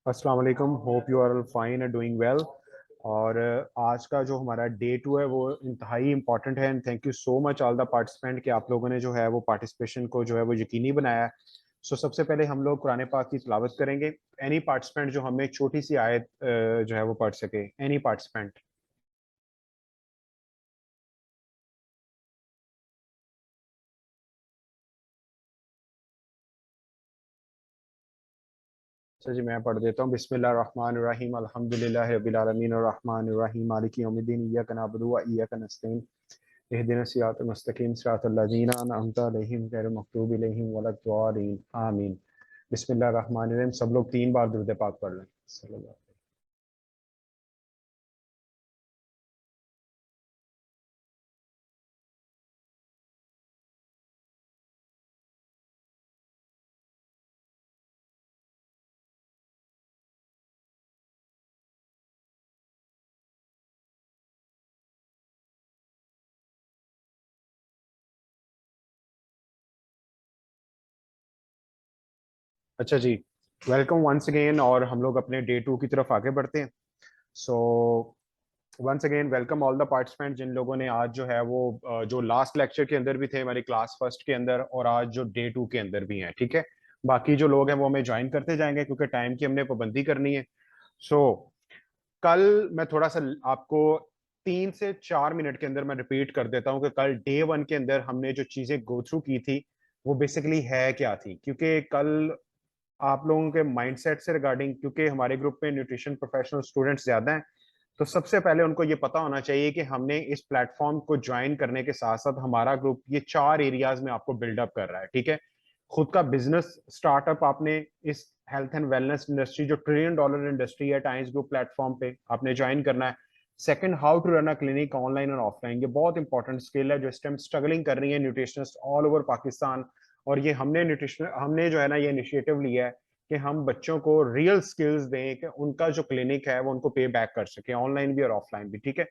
अस्सलाम वालेकुम। Hope you are fine and doing well. और आज का जो हमारा डे 2 है वो इंतहाई इंपॉर्टेंट है and thank you so much all the participant कि आप लोगों ने जो है वो पार्टिसिपेशन को जो है वो यकीनी बनाया है। सबसे पहले हम लोग कुरान पाक की तिलावत करेंगे। एनी पार्टिसिपेंट जो हमें एक छोटी सी आयत जो है वो पढ़ सके, एनी पार्टिसिपेंट। अच्छा जी, मैं पढ़ देता हूँ। बिस्मिल्लाहिर्रहमानिर्रहीम, अल्हम्दुलिल्लाहि रब्बिल आलमीन, अर्रहमानिर्रहीम, मालिकि यौमिद्दीन, इय्याका नअबुदु व इय्याका नस्तईन, इहदिनस सिरातल मुस्तकीम, सिरातल लज़ीना अनअमता अलैहिम गैरिल मग़दूबि अलैहिम वलद्दालिन, आमीन। बिस्मिल्लाहिर्रहमानिर्रहीम। सब लोग 3 बार दुरूद पाक पढ़ लें। सल्लल्लाहु। अच्छा जी, वेलकम वंस अगेन। और हम लोग अपने डे 2 की तरफ आगे बढ़ते हैं। So once again welcome all the participant जिन लोगों ने आज जो है वो जो लास्ट लेक्चर के अंदर भी थे हमारी क्लास फर्स्ट के अंदर, और आज जो डे 2 के अंदर भी हैं। ठीक है, बाकी जो लोग हैं वो हमें ज्वाइन करते जाएंगे क्योंकि टाइम की हमने पाबंदी करनी है। सो कल मैं थोड़ा सा आपको 3 से 4 मिनट के अंदर मैं रिपीट कर देता हूँ कि कल डे 1 के अंदर हमने जो चीजें गो थ्रू की थी वो बेसिकली है क्या थी। क्योंकि कल आप लोगों के माइंडसेट से रिगार्डिंग, क्योंकि हमारे ग्रुप में न्यूट्रिशन प्रोफेशनल स्टूडेंट्स ज्यादा हैं, तो सबसे पहले उनको ये पता होना चाहिए कि हमने इस प्लेटफॉर्म को ज्वाइन करने के साथ साथ हमारा ग्रुप ये 4 एरियाज में आपको बिल्डअप कर रहा है। ठीक है, खुद का बिजनेस स्टार्टअप आपने इस हेल्थ एंड वेलनेस इंडस्ट्री जो $1 ट्रिलियन इंडस्ट्री है टाइम्स ग्रुप प्लेटफॉर्म पे आपने ज्वाइन करना है। Second, how to run a clinic online और ऑफलाइन। ये बहुत इंपॉर्टेंट स्किल है जो इस टाइम स्ट्रगलिंग कर रही है न्यूट्रिशनिस्ट ऑल ओवर पाकिस्तान। और ये हमने जो है ना ये इनिशिएटिव लिया है कि हम बच्चों को रियल स्किल्स दें कि उनका जो क्लिनिक है वो उनको पे बैक कर सके, ऑनलाइन भी और ऑफलाइन भी। ठीक है।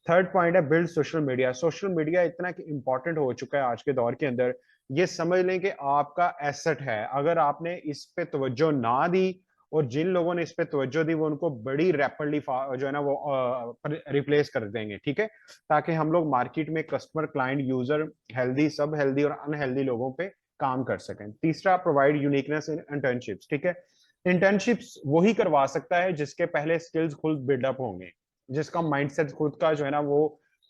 थर्ड पॉइंट है build social media. Social media इतना इंपॉर्टेंट हो चुका है आज के दौर के अंदर, ये समझ लें कि आपका एसेट है। अगर आपने इस पे तवज्जो ना दी, और जिन लोगों ने इस पे तवज्जो दी वो उनको बड़ी रैपिडली जो है ना वो रिप्लेस कर देंगे। ठीक है, ताकि हम लोग मार्केट में कस्टमर, क्लाइंट, यूजर, हेल्दी, सब हेल्दी और अनहेल्दी लोगों पे काम कर सकें। तीसरा, प्रोवाइड यूनिकनेस इन इंटर्नशिप्स। ठीक है, इंटर्नशिप्स वही करवा सकता है जिसके पहले स्किल्स खुद बिल्डअप होंगे, जिसका माइंडसेट खुद का जो है ना वो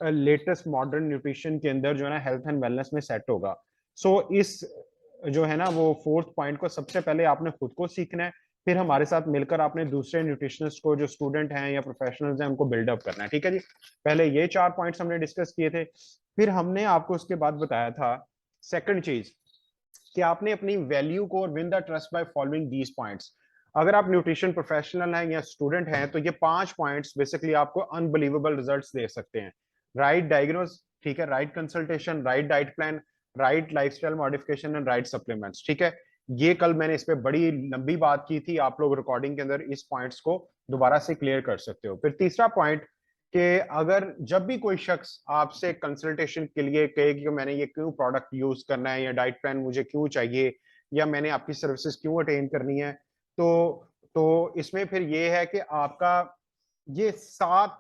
लेटेस्ट मॉडर्न न्यूट्रिशन के अंदर जो है ना हेल्थ एंड वेलनेस में सेट होगा। इस जो है ना वो फोर्थ पॉइंट को सबसे पहले आपने खुद को सीखना है, फिर हमारे साथ मिलकर आपने दूसरे न्यूट्रिशनिस्ट को जो स्टूडेंट हैं या प्रोफेशनल्स हैं उनको बिल्डअप करना है। ठीक है जी, पहले ये 4 पॉइंट्स हमने डिस्कस किए थे। फिर हमने आपको उसके बाद बताया था सेकंड चीज कि आपने अपनी वैल्यू को win the trust by following these points. अगर आप न्यूट्रिशन प्रोफेशनल हैं या स्टूडेंट हैं तो ये 5 पॉइंट्स बेसिकली आपको अनबिलीवेबल रिजल्ट्स दे सकते हैं। राइट डायग्नोस, ठीक है, right consultation, right diet plan, right lifestyle modification and right supplements. ठीक है, ये कल मैंने इस पे बड़ी लंबी बात की थी, आप लोग रिकॉर्डिंग के अंदर इस पॉइंट्स को दोबारा से क्लियर कर सकते हो। फिर तीसरा पॉइंट कि अगर जब भी कोई शख्स आपसे कंसल्टेशन के लिए कहे कि मैंने ये क्यों प्रोडक्ट यूज करना है या डाइट प्लान मुझे क्यों चाहिए या मैंने आपकी सर्विसेज क्यों अटेन करनी है, तो इसमें फिर ये है कि आपका ये 7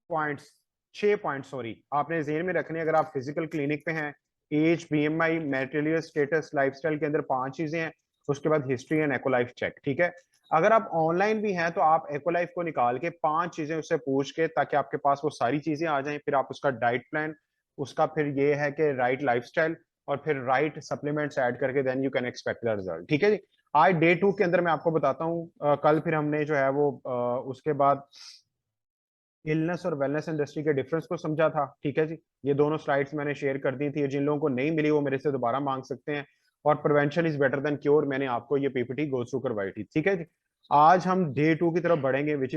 पॉइंट्स, 6 पॉइंट सॉरी, आपने जेहन में रखने। अगर आप फिजिकल क्लिनिक पे हैं, age, BMI, material status, lifestyle के अंदर 5 चीजें हैं। उसके बाद हिस्ट्री एंड इकोलाइफ चेक। ठीक है, अगर आप ऑनलाइन भी हैं तो आप इकोलाइफ को निकाल के 5 चीजें उससे पूछ के, ताकि आपके पास वो सारी चीजें आ जाएं। फिर आप उसका डाइट प्लान, उसका फिर ये है कि राइट लाइफस्टाइल और फिर राइट सप्लीमेंट्स ऐड करके then you can expect the result. ठीक है जी, आज डे 2 के अंदर मैं आपको बताता हूँ। कल फिर हमने जो है वो उसके बाद इलनेस और वेलनेस इंडस्ट्री के डिफरेंस को समझा था। ठीक है जी, ये दोनों स्लाइड्स मैंने शेयर कर दी थी, जिन लोगों को नहीं मिली वो मेरे से दोबारा मांग सकते हैं। और prevention is better than cure, मैंने आपको ये पीपीटी गो थ्रू करवाई थी। ठीक है जी, आज हम डे 2 की तरफ बढ़ेंगे विच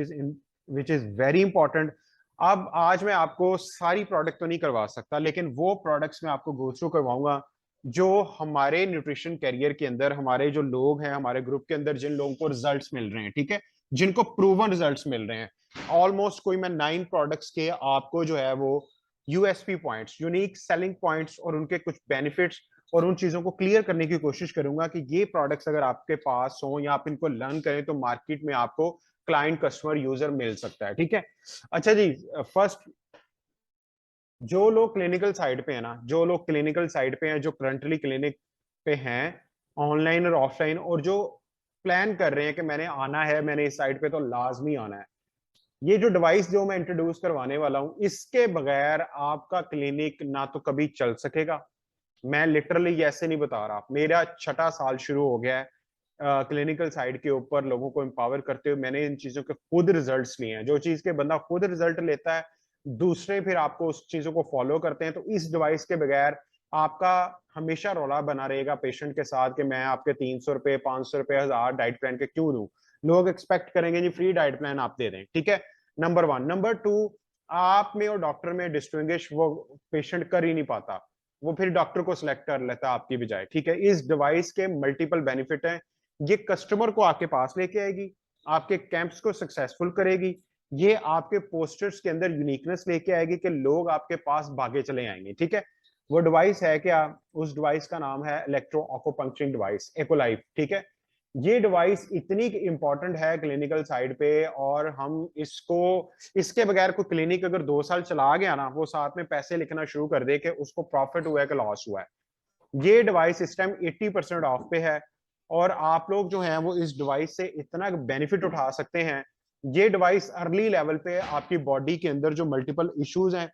इज वेरी इंपॉर्टेंट। अब आज मैं आपको सारी प्रोडक्ट तो नहीं करवा सकता, लेकिन वो प्रोडक्ट्स मैं आपको गो थ्रू करवाऊंगा जो हमारे न्यूट्रिशन कैरियर के अंदर, हमारे जो लोग हैं हमारे ग्रुप के अंदर, जिन लोगों को रिजल्ट्स मिल रहे हैं। ठीक है, जिनको प्रूवन रिजल्ट्स मिल रहे हैं। ऑलमोस्ट कोई मैं 9 प्रोडक्ट्स के आपको जो है वो USP points, unique selling points और उनके कुछ बेनिफिट्स और उन चीजों को क्लियर करने की कोशिश करूंगा कि ये प्रोडक्ट्स अगर आपके पास हो या आप इनको लर्न करें तो मार्केट में आपको क्लाइंट, कस्टमर, यूजर मिल सकता है। ठीक है, अच्छा जी, फर्स्ट जो लोग क्लिनिकल साइड पे है ना, जो लोग क्लिनिकल साइड पे हैं, जो करंटली क्लिनिक पे हैं ऑनलाइन और ऑफलाइन, और जो प्लान कर रहे हैं कि मैंने आना है, मैंने इस साइड पे तो लाजमी आना है, ये जो डिवाइस जो मैं इंट्रोड्यूस करवाने वाला हूं, इसके बगैर आपका क्लिनिक ना तो कभी चल सकेगा। मैं लिटरली ऐसे नहीं बता रहा, मेरा छठा साल शुरू हो गया है क्लिनिकल साइड के ऊपर लोगों को एम्पावर करते हुए। मैंने इन चीजों के खुद रिजल्ट्स लिए हैं। जो चीज के बंदा खुद रिजल्ट लेता है, दूसरे फिर आपको उस चीजों को फॉलो करते हैं। तो इस डिवाइस के बगैर आपका हमेशा रौला बना रहेगा पेशेंट के साथ कि मैं आपके 300 रुपए, 500 रुपए, 1000 डाइट प्लान के क्यों दूं। लोग एक्सपेक्ट करेंगे जी फ्री डाइट प्लान आप दे दें। ठीक है, नंबर वन। नंबर टू, आप में और डॉक्टर में डिस्टिंग्विश वो पेशेंट कर ही नहीं पाता, वो फिर डॉक्टर को सिलेक्ट कर लेता है आपकी बजाय। ठीक है, इस डिवाइस के मल्टीपल बेनिफिट हैं। ये कस्टमर को आपके पास लेके आएगी, आपके कैंप्स को सक्सेसफुल करेगी, ये आपके पोस्टर्स के अंदर यूनिकनेस लेके आएगी कि लोग आपके पास भागे चले आएंगे। ठीक है, वो डिवाइस है क्या? उस डिवाइस का नाम है इलेक्ट्रो ऑक्यूपंक्चरिंग डिवाइस, एक्वालाइफ। ठीक है, ये डिवाइस इतनी इंपॉर्टेंट है क्लिनिकल साइड पे, और हम इसको, इसके बगैर कोई क्लिनिक अगर 2 साल चला गया ना, वो साथ में पैसे लिखना शुरू कर दे कि उसको प्रॉफिट हुआ है कि लॉस हुआ है। ये डिवाइस इस टाइम 80% ऑफ पे है, और आप लोग जो हैं वो इस डिवाइस से इतना बेनिफिट उठा सकते हैं। ये डिवाइस अर्ली लेवल पे आपकी बॉडी के अंदर जो मल्टीपल इश्यूज हैं,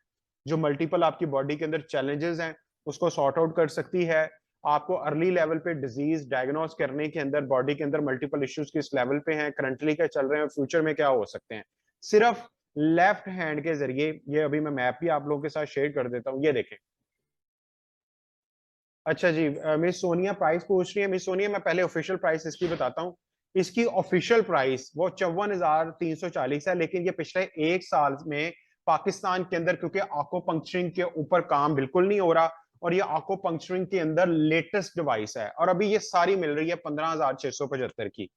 जो मल्टीपल आपकी बॉडी के अंदर चैलेंजेस हैं, उसको सॉर्ट आउट कर सकती है। आपको अर्ली लेवल पे डिजीज डायग्नोस करने के अंदर, बॉडी के अंदर मल्टीपल इश्यूज किस लेवल पे हैं, करंटली क्या चल रहे हैं, फ्यूचर में क्या हो सकते हैं, सिर्फ लेफ्ट हैंड के जरिए। ये अभी मैं मैप भी आप लोगों के साथ शेयर कर देता हूँ, ये देखें। अच्छा जी, मिस सोनिया प्राइस पूछ रही है। मिस सोनिया, मैं पहले ऑफिशियल प्राइस इसकी बताता हूँ। इसकी ऑफिशियल प्राइस वो 54,340 है, लेकिन ये पिछले 1 साल में पाकिस्तान के अंदर, क्योंकि आको पंक्चरिंग के ऊपर काम बिल्कुल नहीं हो रहा, और ये आको पंक्चरिंग के अंदर लेटेस्ट डिवाइस है, और अभी ये सारी मिल रही है 15,675 की।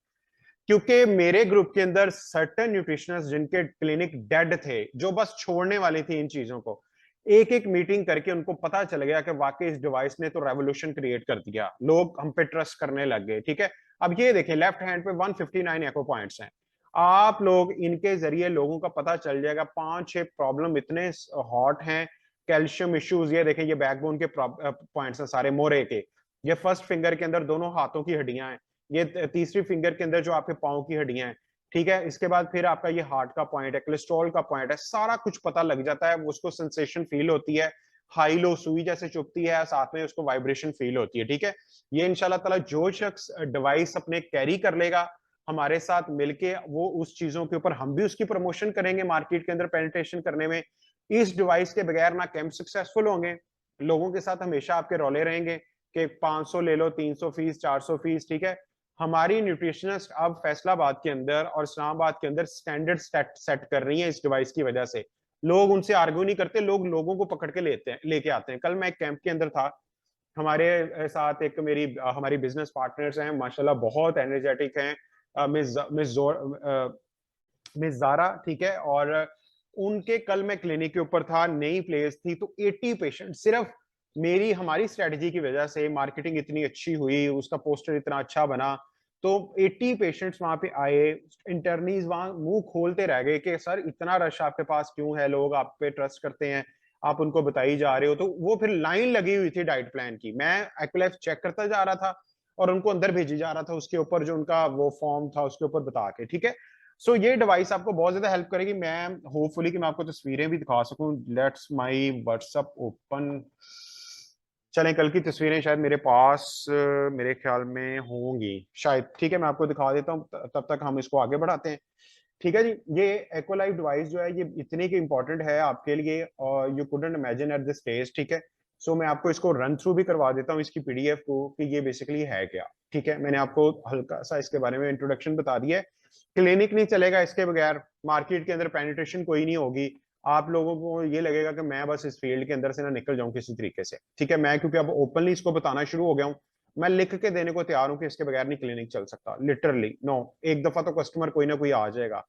क्योंकि मेरे ग्रुप के अंदर सर्टेन न्यूट्रिशनिस्ट जिनके क्लिनिक डेड थे, जो बस छोड़ने वाली थी इन चीजों को, एक एक मीटिंग करके उनको पता चल गया कि वाकई इस डिवाइस ने तो रेवोल्यूशन क्रिएट कर दिया, लोग हम पे ट्रस्ट करने लग गए। ठीक है, अब ये देखें लेफ्ट हैंड पे 159 एको पॉइंट्स हैं। आप लोग इनके जरिए लोगों का पता चल जाएगा, 5-6 प्रॉब्लम इतने हॉट हैं। कैल्शियम इश्यूज, ये देखें, ये बैकबोन के पॉइंट्स हैं सारे मोरे के। ये फर्स्ट फिंगर के अंदर दोनों हाथों की हड्डियां हैं, ये तीसरी फिंगर के अंदर जो आपके पाँव की हड्डियां हैं। ठीक है, इसके बाद फिर आपका ये हार्ट का पॉइंट है, कोलेस्ट्रॉल का पॉइंट है, सारा कुछ पता लग जाता है। उसको सेंसेशन फील होती है, हाई लो सुई जैसे चुभती है, साथ में उसको वाइब्रेशन फील होती है। ठीक है, ये इंशाल्लाह ताला जो शख्स डिवाइस अपने कैरी कर लेगा हमारे साथ मिलके, वो उस चीजों के ऊपर हम भी उसकी प्रमोशन करेंगे मार्केट के अंदर पेनिट्रेशन करने में। इस डिवाइस के बगैर ना कैंप सक्सेसफुल होंगे, लोगों के साथ हमेशा आपके रौले रहेंगे कि 500 ले लो, 300 फीस, 400 फीस। ठीक है, हमारी न्यूट्रिशनिस्ट अब फैसलाबाद के अंदर और इस्लामाबाद के अंदर स्टैंडर्ड सेट कर रही है इस डिवाइस की वजह से। लोग उनसे आर्ग्यू नहीं करते, लोग लोगों को पकड़ के लेके आते हैं। कल मैं एक कैंप के अंदर था, हमारे साथ एक हमारी बिजनेस पार्टनर्स हैं, माशाल्लाह बहुत एनर्जेटिक हैं, मिस जारा। ठीक है, और उनके कल मैं क्लिनिक के ऊपर था, नई प्लेस थी, तो 80 पेशेंट सिर्फ मेरी हमारी स्ट्रेटजी की वजह से, मार्केटिंग इतनी अच्छी हुई, उसका पोस्टर इतना अच्छा बना, तो 80 पेशेंट्स वहां पे आए। इंटर्नीज वहां मुंह खोलते रह गए कि सर इतना रश आपके पास क्यों है, लोग आप पे ट्रस्ट करते हैं, आप उनको बताई जा रहे हो। तो वो फिर लाइन लगी हुई थी डाइट प्लान की, मैं एक्वलाइफ चेक करता जा रहा था और उनको अंदर भेजी जा रहा था, उसके ऊपर जो उनका वो फॉर्म था उसके ऊपर बता के। ठीक है, सो ये डिवाइस आपको बहुत ज्यादा हेल्प करेगी। मैं होपफुली कि मैं आपको तस्वीरें भी दिखा सकूं। Let's my WhatsApp open. चलें, कल की तस्वीरें शायद मेरे पास मेरे ख्याल में होंगी शायद। ठीक है, मैं आपको दिखा देता हूँ, तब तक हम इसको आगे बढ़ाते हैं। ठीक है जी, ये एक्वालाइफ डिवाइस जो है ये इतनी की इंपॉर्टेंट है आपके लिए, और you couldn't imagine at this stage. ठीक है, सो मैं आपको इसको रन थ्रू भी करवा देता हूँ इसकी पीडीएफ को कि ये बेसिकली है क्या। ठीक है, मैंने आपको हल्का सा इसके बारे में इंट्रोडक्शन बता दिया है। क्लिनिक नहीं चलेगा इसके बगैर, मार्केट के अंदर पेनिट्रेशन कोई नहीं होगी। आप लोगों को ये लगेगा कि मैं बस इस फील्ड के अंदर से ना निकल जाऊं किसी तरीके से। ठीक है, मैं क्योंकि अब ओपनली इसको बताना शुरू हो गया हूँ, मैं लिख के देने को तैयार हूँ कि इसके बगैर नहीं क्लिनिक चल सकता, लिटरली नो। एक दफा तो कस्टमर कोई ना कोई आ जाएगा।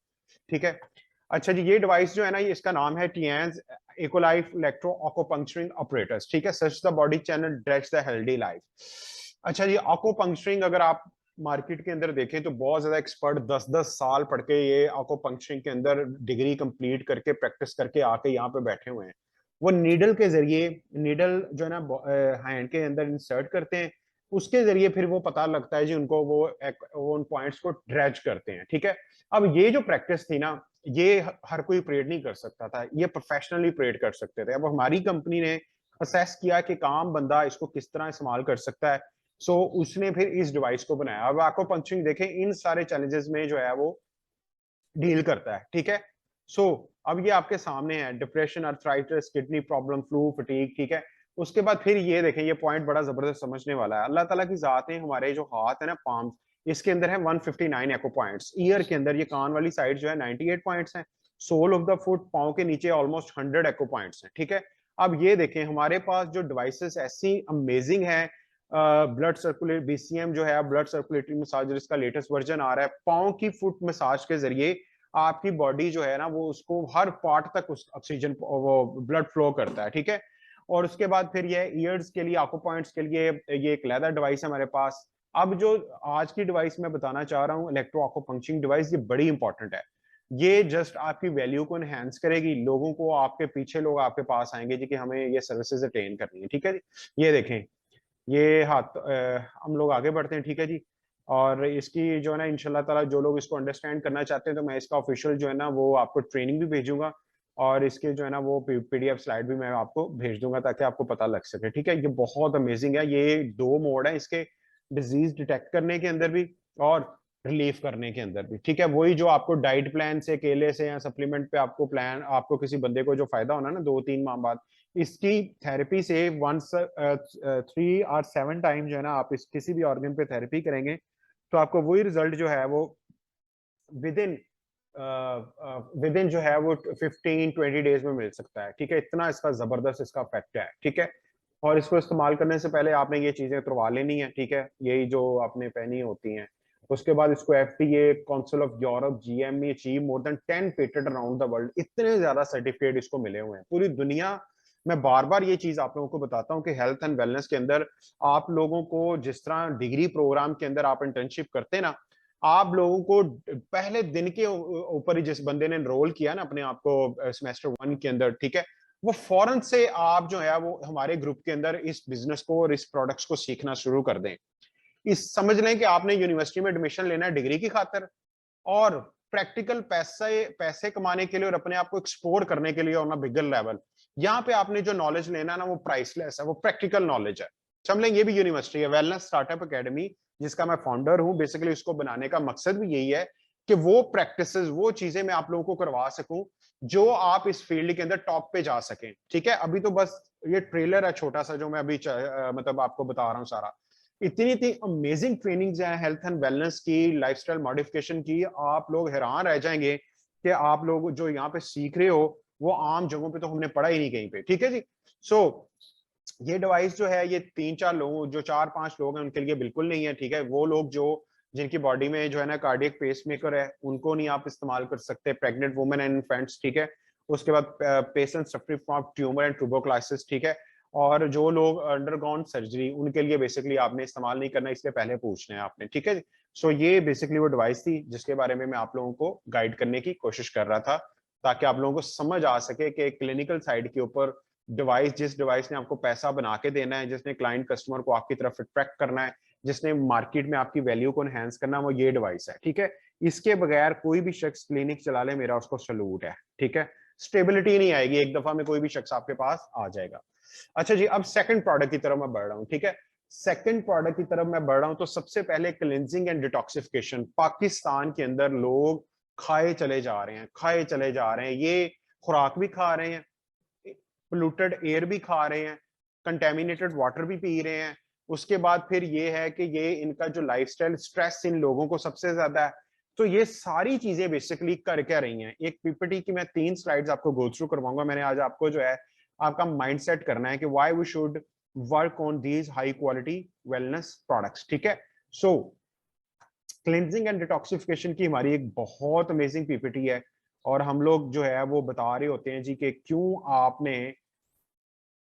ठीक है, अच्छा जी, ये डिवाइस जो है ना, ये इसका नाम है टियांस इकोलाइफ इलेक्ट्रो ऑकोपंक्चरिंग ऑपरेटर्स, ठीक है, search the body channel directs the healthy life. अच्छा जी, ऑकोपंक्चरिंग अगर आप मार्केट के अंदर देखें तो बहुत ज्यादा एक्सपर्ट 10-10 साल पढ़ के ये ऑकोपंक्चरिंग के अंदर डिग्री कंप्लीट करके प्रैक्टिस करके आके यहाँ पे बैठे हुए हैं। वो नीडल के जरिए, नीडल जो है ना हैंड के अंदर इंसर्ट करते हैं, उसके जरिए फिर वो पता लगता है जी उनको, वो उन पॉइंट्स को ड्रेज करते हैं, ठीक है। अब ये जो प्रैक्टिस थी ना, ये हर कोई परेड नहीं कर सकता था, ये प्रोफेशनली परेड कर सकते थे। अब हमारी कंपनी ने असेस किया कि काम बंदा इसको किस तरह इस्तेमाल कर सकता है, सो उसने फिर इस डिवाइस को बनाया। अब आपको पंक्चरिंग देखें इन सारे चैलेंजेस में जो है वो डील करता है, ठीक है। सो अब ये आपके सामने है, depression, arthritis, kidney problem, flu, fatigue, ठीक है। उसके बाद फिर ये देखें, ये पॉइंट बड़ा जबरदस्त समझने वाला है। अल्लाह ताला की जात है, हमारे जो हाथ है ना, पाम, इसके अंदर है 159 एको पॉइंट्स। ईयर के अंदर ये कान वाली साइड जो है 98 पॉइंट्स हैं। सोल ऑफ द फुट, पांव के नीचे ऑलमोस्ट 100 एको पॉइंट्स हैं, ठीक है। अब ये देखें हमारे पास जो डिवाइसेस ऐसी अमेजिंग है, ब्लड सर्कुलेट बीसीएम जो है, ब्लड सर्कुलेटरी मसाज, इसका लेटेस्ट वर्जन आ रहा है, पांव की फुट मसाज के जरिए आपकी बॉडी जो है ना वो उसको हर पार्ट तक उस ऑक्सीजन वो ब्लड फ्लो करता है, ठीक है। और उसके बाद फिर ये ईयर्स के लिए, आंखों पॉइंट्स के लिए ये एक लेदर डिवाइस है हमारे पास। अब जो आज की डिवाइस मैं बताना चाह रहा हूँ, इलेक्ट्रो आंखों डिवाइस, ये बड़ी इंपॉर्टेंट है। ये जस्ट आपकी वैल्यू को एनहेंस करेगी, लोगों को, आपके पीछे लोग आपके पास आएंगे जी कि हमें ये सर्विसेज अटेन करनी है, ठीक है जी। ये देखें, ये हाथ हम लोग आगे बढ़ते हैं, ठीक है जी। और इसकी जो है ना इंशाल्लाह ताला जो लोग इसको अंडरस्टैंड करना चाहते हैं तो मैं इसका ऑफिशियल जो है ना वो आपको ट्रेनिंग भी भेजूंगा, और इसके जो है ना वो पीडीएफ स्लाइड भी मैं आपको भेज दूंगा ताकि आपको पता लग सके, ठीक है। ये बहुत अमेजिंग है, ये 2 मोड है इसके, डिजीज डिटेक्ट करने के अंदर भी और रिलीफ करने के अंदर भी, ठीक है। वही जो आपको डाइट प्लान से, केले से या सप्लीमेंट पे आपको प्लान, आपको किसी बंदे को जो फायदा होना ना 2-3 माह बाद, इसकी थेरेपी से 3 और 7 टाइम जो है ना आप इस किसी भी ऑर्गन पे थेरेपी करेंगे तो आपको वही रिजल्ट जो है वो विद इन जो है वो 15-20 डेज में मिल सकता है, ठीक है। इतना इसका जबरदस्त इसका इफेक्ट है, ठीक है। और इसको इस्तेमाल करने से पहले आपने ये चीजें उतरवा लेनी है, ठीक है, यही जो आपने पहनी होती हैं। उसके बाद इसको FDA, council of Europe, GME achieve more than 10 patent around the world, इतने ज्यादा सर्टिफिकेट इसको मिले हुए हैं पूरी दुनिया। मैं बार बार ये चीज आप लोगों को बताता हूँ कि हेल्थ एंड वेलनेस के अंदर आप लोगों को जिस तरह डिग्री प्रोग्राम के अंदर आप इंटर्नशिप करते हैं ना, आप लोगों को पहले दिन के ऊपर ही जिस बंदे ने एनरोल किया ना अपने आप को सेमेस्टर 1 के अंदर, ठीक है, वो फौरन से आप जो है वो हमारे ग्रुप के अंदर इस बिजनेस को और इस प्रोडक्ट्स को सीखना शुरू कर दें। इस समझ लें कि आपने यूनिवर्सिटी में एडमिशन लेना है डिग्री की खातिर, और प्रैक्टिकल पैसे पैसे कमाने के लिए और अपने आप को एक्सप्लोर करने के लिए ऑन अ बिगर लेवल, यहाँ पे आपने जो नॉलेज लेना ना वो प्राइसलेस है, वो प्रैक्टिकल नॉलेज है। समझ लें ये भी यूनिवर्सिटी है, वेलनेस स्टार्टअप एकेडमी, जिसका मैं फाउंडर हूँ। बेसिकली उसको बनाने का मकसद भी यही है कि वो प्रैक्टिसेस, वो चीजें मैं आप लोगों को करवा सकूं जो आप इस फील्ड के अंदर टॉप पे जा सकें, ठीक है। अभी तो बस ये ट्रेलर है छोटा सा जो मैं अभी मतलब आपको बता रहा हूँ सारा। इतनी इतनी अमेजिंग ट्रेनिंग्स हैं हेल्थ एंड वेलनेस की, लाइफस्टाइल मॉडिफिकेशन की, आप लोग हैरान रह जाएंगे कि आप लोग जो यहाँ पे सीख रहे हो वो आम जगहों पे तो हमने पढ़ा ही नहीं कहीं पे, ठीक है जी। सो ये डिवाइस जो है ये 3-4 लोग, जो 4-5 लोग हैं उनके लिए बिल्कुल नहीं है, ठीक है। वो लोग जो जिनकी बॉडी में जो है ना कार्डियक पेसमेकर है उनको नहीं आप इस्तेमाल कर सकते, प्रेग्नेंट वुमेन एंड इन्फेंट्स, ठीक है। उसके बाद patient suffering from tumour and tuberculosis, ठीक है। और जो लोग अंडरगॉन सर्जरी, उनके लिए बेसिकली आपने इस्तेमाल नहीं करना, इसलिए पहले पूछना है आपने, ठीक है। सो ये बेसिकली वो डिवाइस थी जिसके बारे में मैं आप लोगों को गाइड करने की कोशिश कर रहा था, ताकि आप लोगों को समझ आ सके कि क्लिनिकल साइड के ऊपर डिवाइस, जिस डिवाइस ने आपको पैसा बना के देना है, जिसने क्लाइंट कस्टमर को आपकी तरफ अट्रैक्ट करना है, जिसने मार्केट में आपकी वैल्यू को एनहेंस करना है, वो ये डिवाइस है, ठीक है। इसके बगैर कोई भी शख्स क्लिनिक चला ले, मेरा उसको सलूट है, ठीक है। स्टेबिलिटी नहीं आएगी, एक दफा में कोई भी शख्स आपके पास आ जाएगा। अच्छा जी, अब सेकंड प्रोडक्ट की तरफ मैं बढ़ रहा हूँ, ठीक है। सेकंड प्रोडक्ट की तरफ मैं बढ़ रहा हूँ तो सबसे पहले क्लिनजिंग एंड डिटॉक्सिफिकेशन। पाकिस्तान के अंदर लोग खाए चले जा रहे हैं, खाए चले जा रहे हैं, ये खुराक भी खा रहे हैं, पोल्यूटेड एयर भी खा रहे हैं, कंटेमिनेटेड वाटर भी पी रहे हैं। उसके बाद फिर ये है कि ये इनका जो लाइफस्टाइल स्ट्रेस इन लोगों को सबसे ज्यादा है। तो ये सारी चीजें बेसिकली कर क्या रही हैं, एक पीपीटी की मैं 3 स्लाइड्स आपको गो थ्रू करवाऊंगा। मैंने आज आपको जो है आपका माइंडसेट करना है कि why we should work on these high quality wellness products, ठीक है। सो क्लिनजिंग एंड डिटॉक्सिफिकेशन की हमारी एक बहुत अमेजिंग पीपीटी है, और हम लोग जो है वो बता रहे होते हैं जी कि क्यों आपने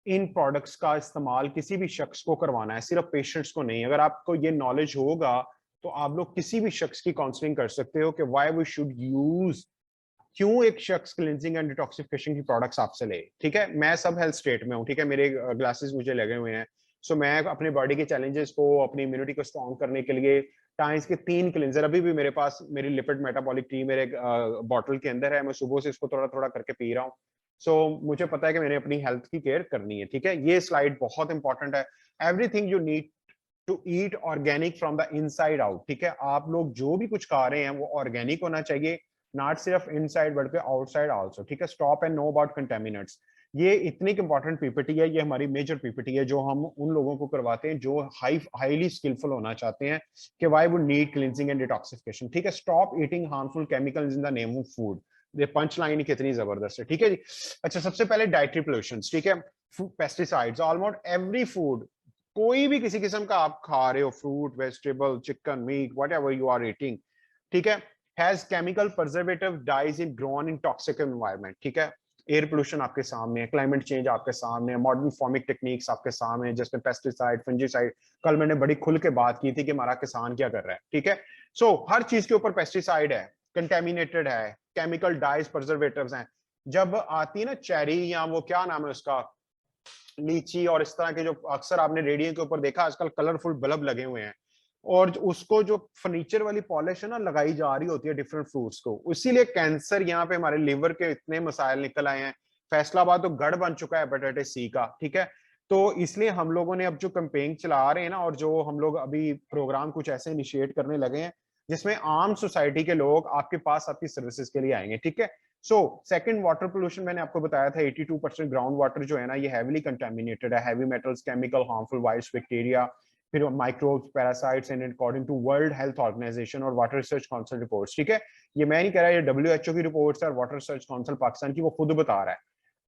इन प्रोडक्ट्स का इस्तेमाल किसी भी शख्स को करवाना है, सिर्फ पेशेंट्स को नहीं। अगर आपको ये नॉलेज होगा तो आप लोग किसी भी शख्स की काउंसलिंग कर सकते हो कि व्हाई वी शुड यूज, क्यों एक शख्स क्लिनजिंग एंड डिटॉक्सिफिकेशन की प्रोडक्ट्स आपसे ले। ठीक है, मैं सब हेल्थ स्टेट में हूँ, ठीक है, मेरे ग्लासेस मुझे लगे हुए हैं। सो मैं अपने बॉडी के चैलेंजेस को, अपनी इम्यूनिटी को स्ट्रॉन्ग करने के लिए टाइम्स के 3 क्लिनजर अभी भी मेरे पास, मेरी लिपिड मेटाबॉलिक टी मेरे बॉटल के अंदर है। मैं सुबह से इसको थोड़ा थोड़ा करके पी रहा हूँ। सो मुझे पता है कि मैंने अपनी हेल्थ की केयर करनी है। ठीक है, ये स्लाइड बहुत इंपॉर्टेंट है। Everything you need to eat organic from the inside out. ठीक है, आप लोग जो भी कुछ खा रहे हैं वो ऑर्गेनिक होना चाहिए, नॉट सिर्फ इनसाइड बल्कि आउटसाइड आल्सो। ठीक है, stop and know about contaminants. ये इतनी इंपॉर्टेंट पीपीटी है, ये हमारी मेजर पीपीटी है जो हम उन लोगों को करवाते हैं जो हाईली स्किलफुल होना चाहते हैं कि why would need cleansing and detoxification. ठीक है, stop eating harmful chemicals in the name of food. ये पंच लाइन कितनी जबरदस्त है। ठीक है जी। अच्छा, सबसे पहले डाइटरी पोल्यूशन। ठीक है, पेस्टिसाइड्स, ऑलमोस्ट एवरी फूड, कोई भी किसी किस्म का आप खा रहे हो, fruit, vegetable, chicken, meat, whatever you are eating, ठीक है, has chemical preservative dyes in grown in toxic environment. ठीक है, एयर पोल्यूशन आपके सामने है, क्लाइमेट चेंज आपके सामने है, मॉडर्न फार्मिंग टेक्निक्स आपके सामने है, जिसमें पेस्टिसाइड, फंजीसाइड, कल मैंने बड़ी खुल के बात की थी कि हमारा किसान क्या कर रहा है। ठीक है, सो हर चीज के ऊपर पेस्टिसाइड है, कंटेमिनेटेड है, केमिकल डाइज, प्रिजर्वेटिव्स हैं। जब आती है ना चेरी, या वो क्या नाम है उसका, लीची, और इस तरह के जो अक्सर आपने रेडियो के ऊपर देखा, आजकल कलरफुल बल्ब लगे हुए हैं, और उसको जो फर्नीचर वाली पॉलिश है ना लगाई जा रही होती है डिफरेंट फ्रूट्स को, इसीलिए कैंसर, यहाँ पे हमारे लिवर के इतने मसाइल निकल आए हैं। फैसलाबाद तो गढ़ बन चुका है हेपेटाइटिस सी का। ठीक है, तो इसलिए हम लोगों ने अब जो कैंपेन चला रहे हैं ना, और जो हम लोग अभी प्रोग्राम कुछ ऐसे इनिशिएट करने लगे हैं जिसमें आम सोसाइटी के लोग आपके पास आपकी सर्विसेज के लिए आएंगे। ठीक है, सो सेकंड, वाटर पोल्यूशन, मैंने आपको बताया था 82% ग्राउंड वाटर जो है ना ये हैवीली कंटेमिनेटेड है, heavy metals, chemical, harmful vials, bacteria, फिर microbes, parasites, and according to World Health Organization और वाटर रिसर्च काउंसिल रिपोर्ट्स। ठीक है, ये मैं नहीं कह रहा, ये डब्ल्यूएचओ की रिपोर्ट्स है और वाटर रिसर्च काउंसिल पाकिस्तान की, वो खुद बता रहा है।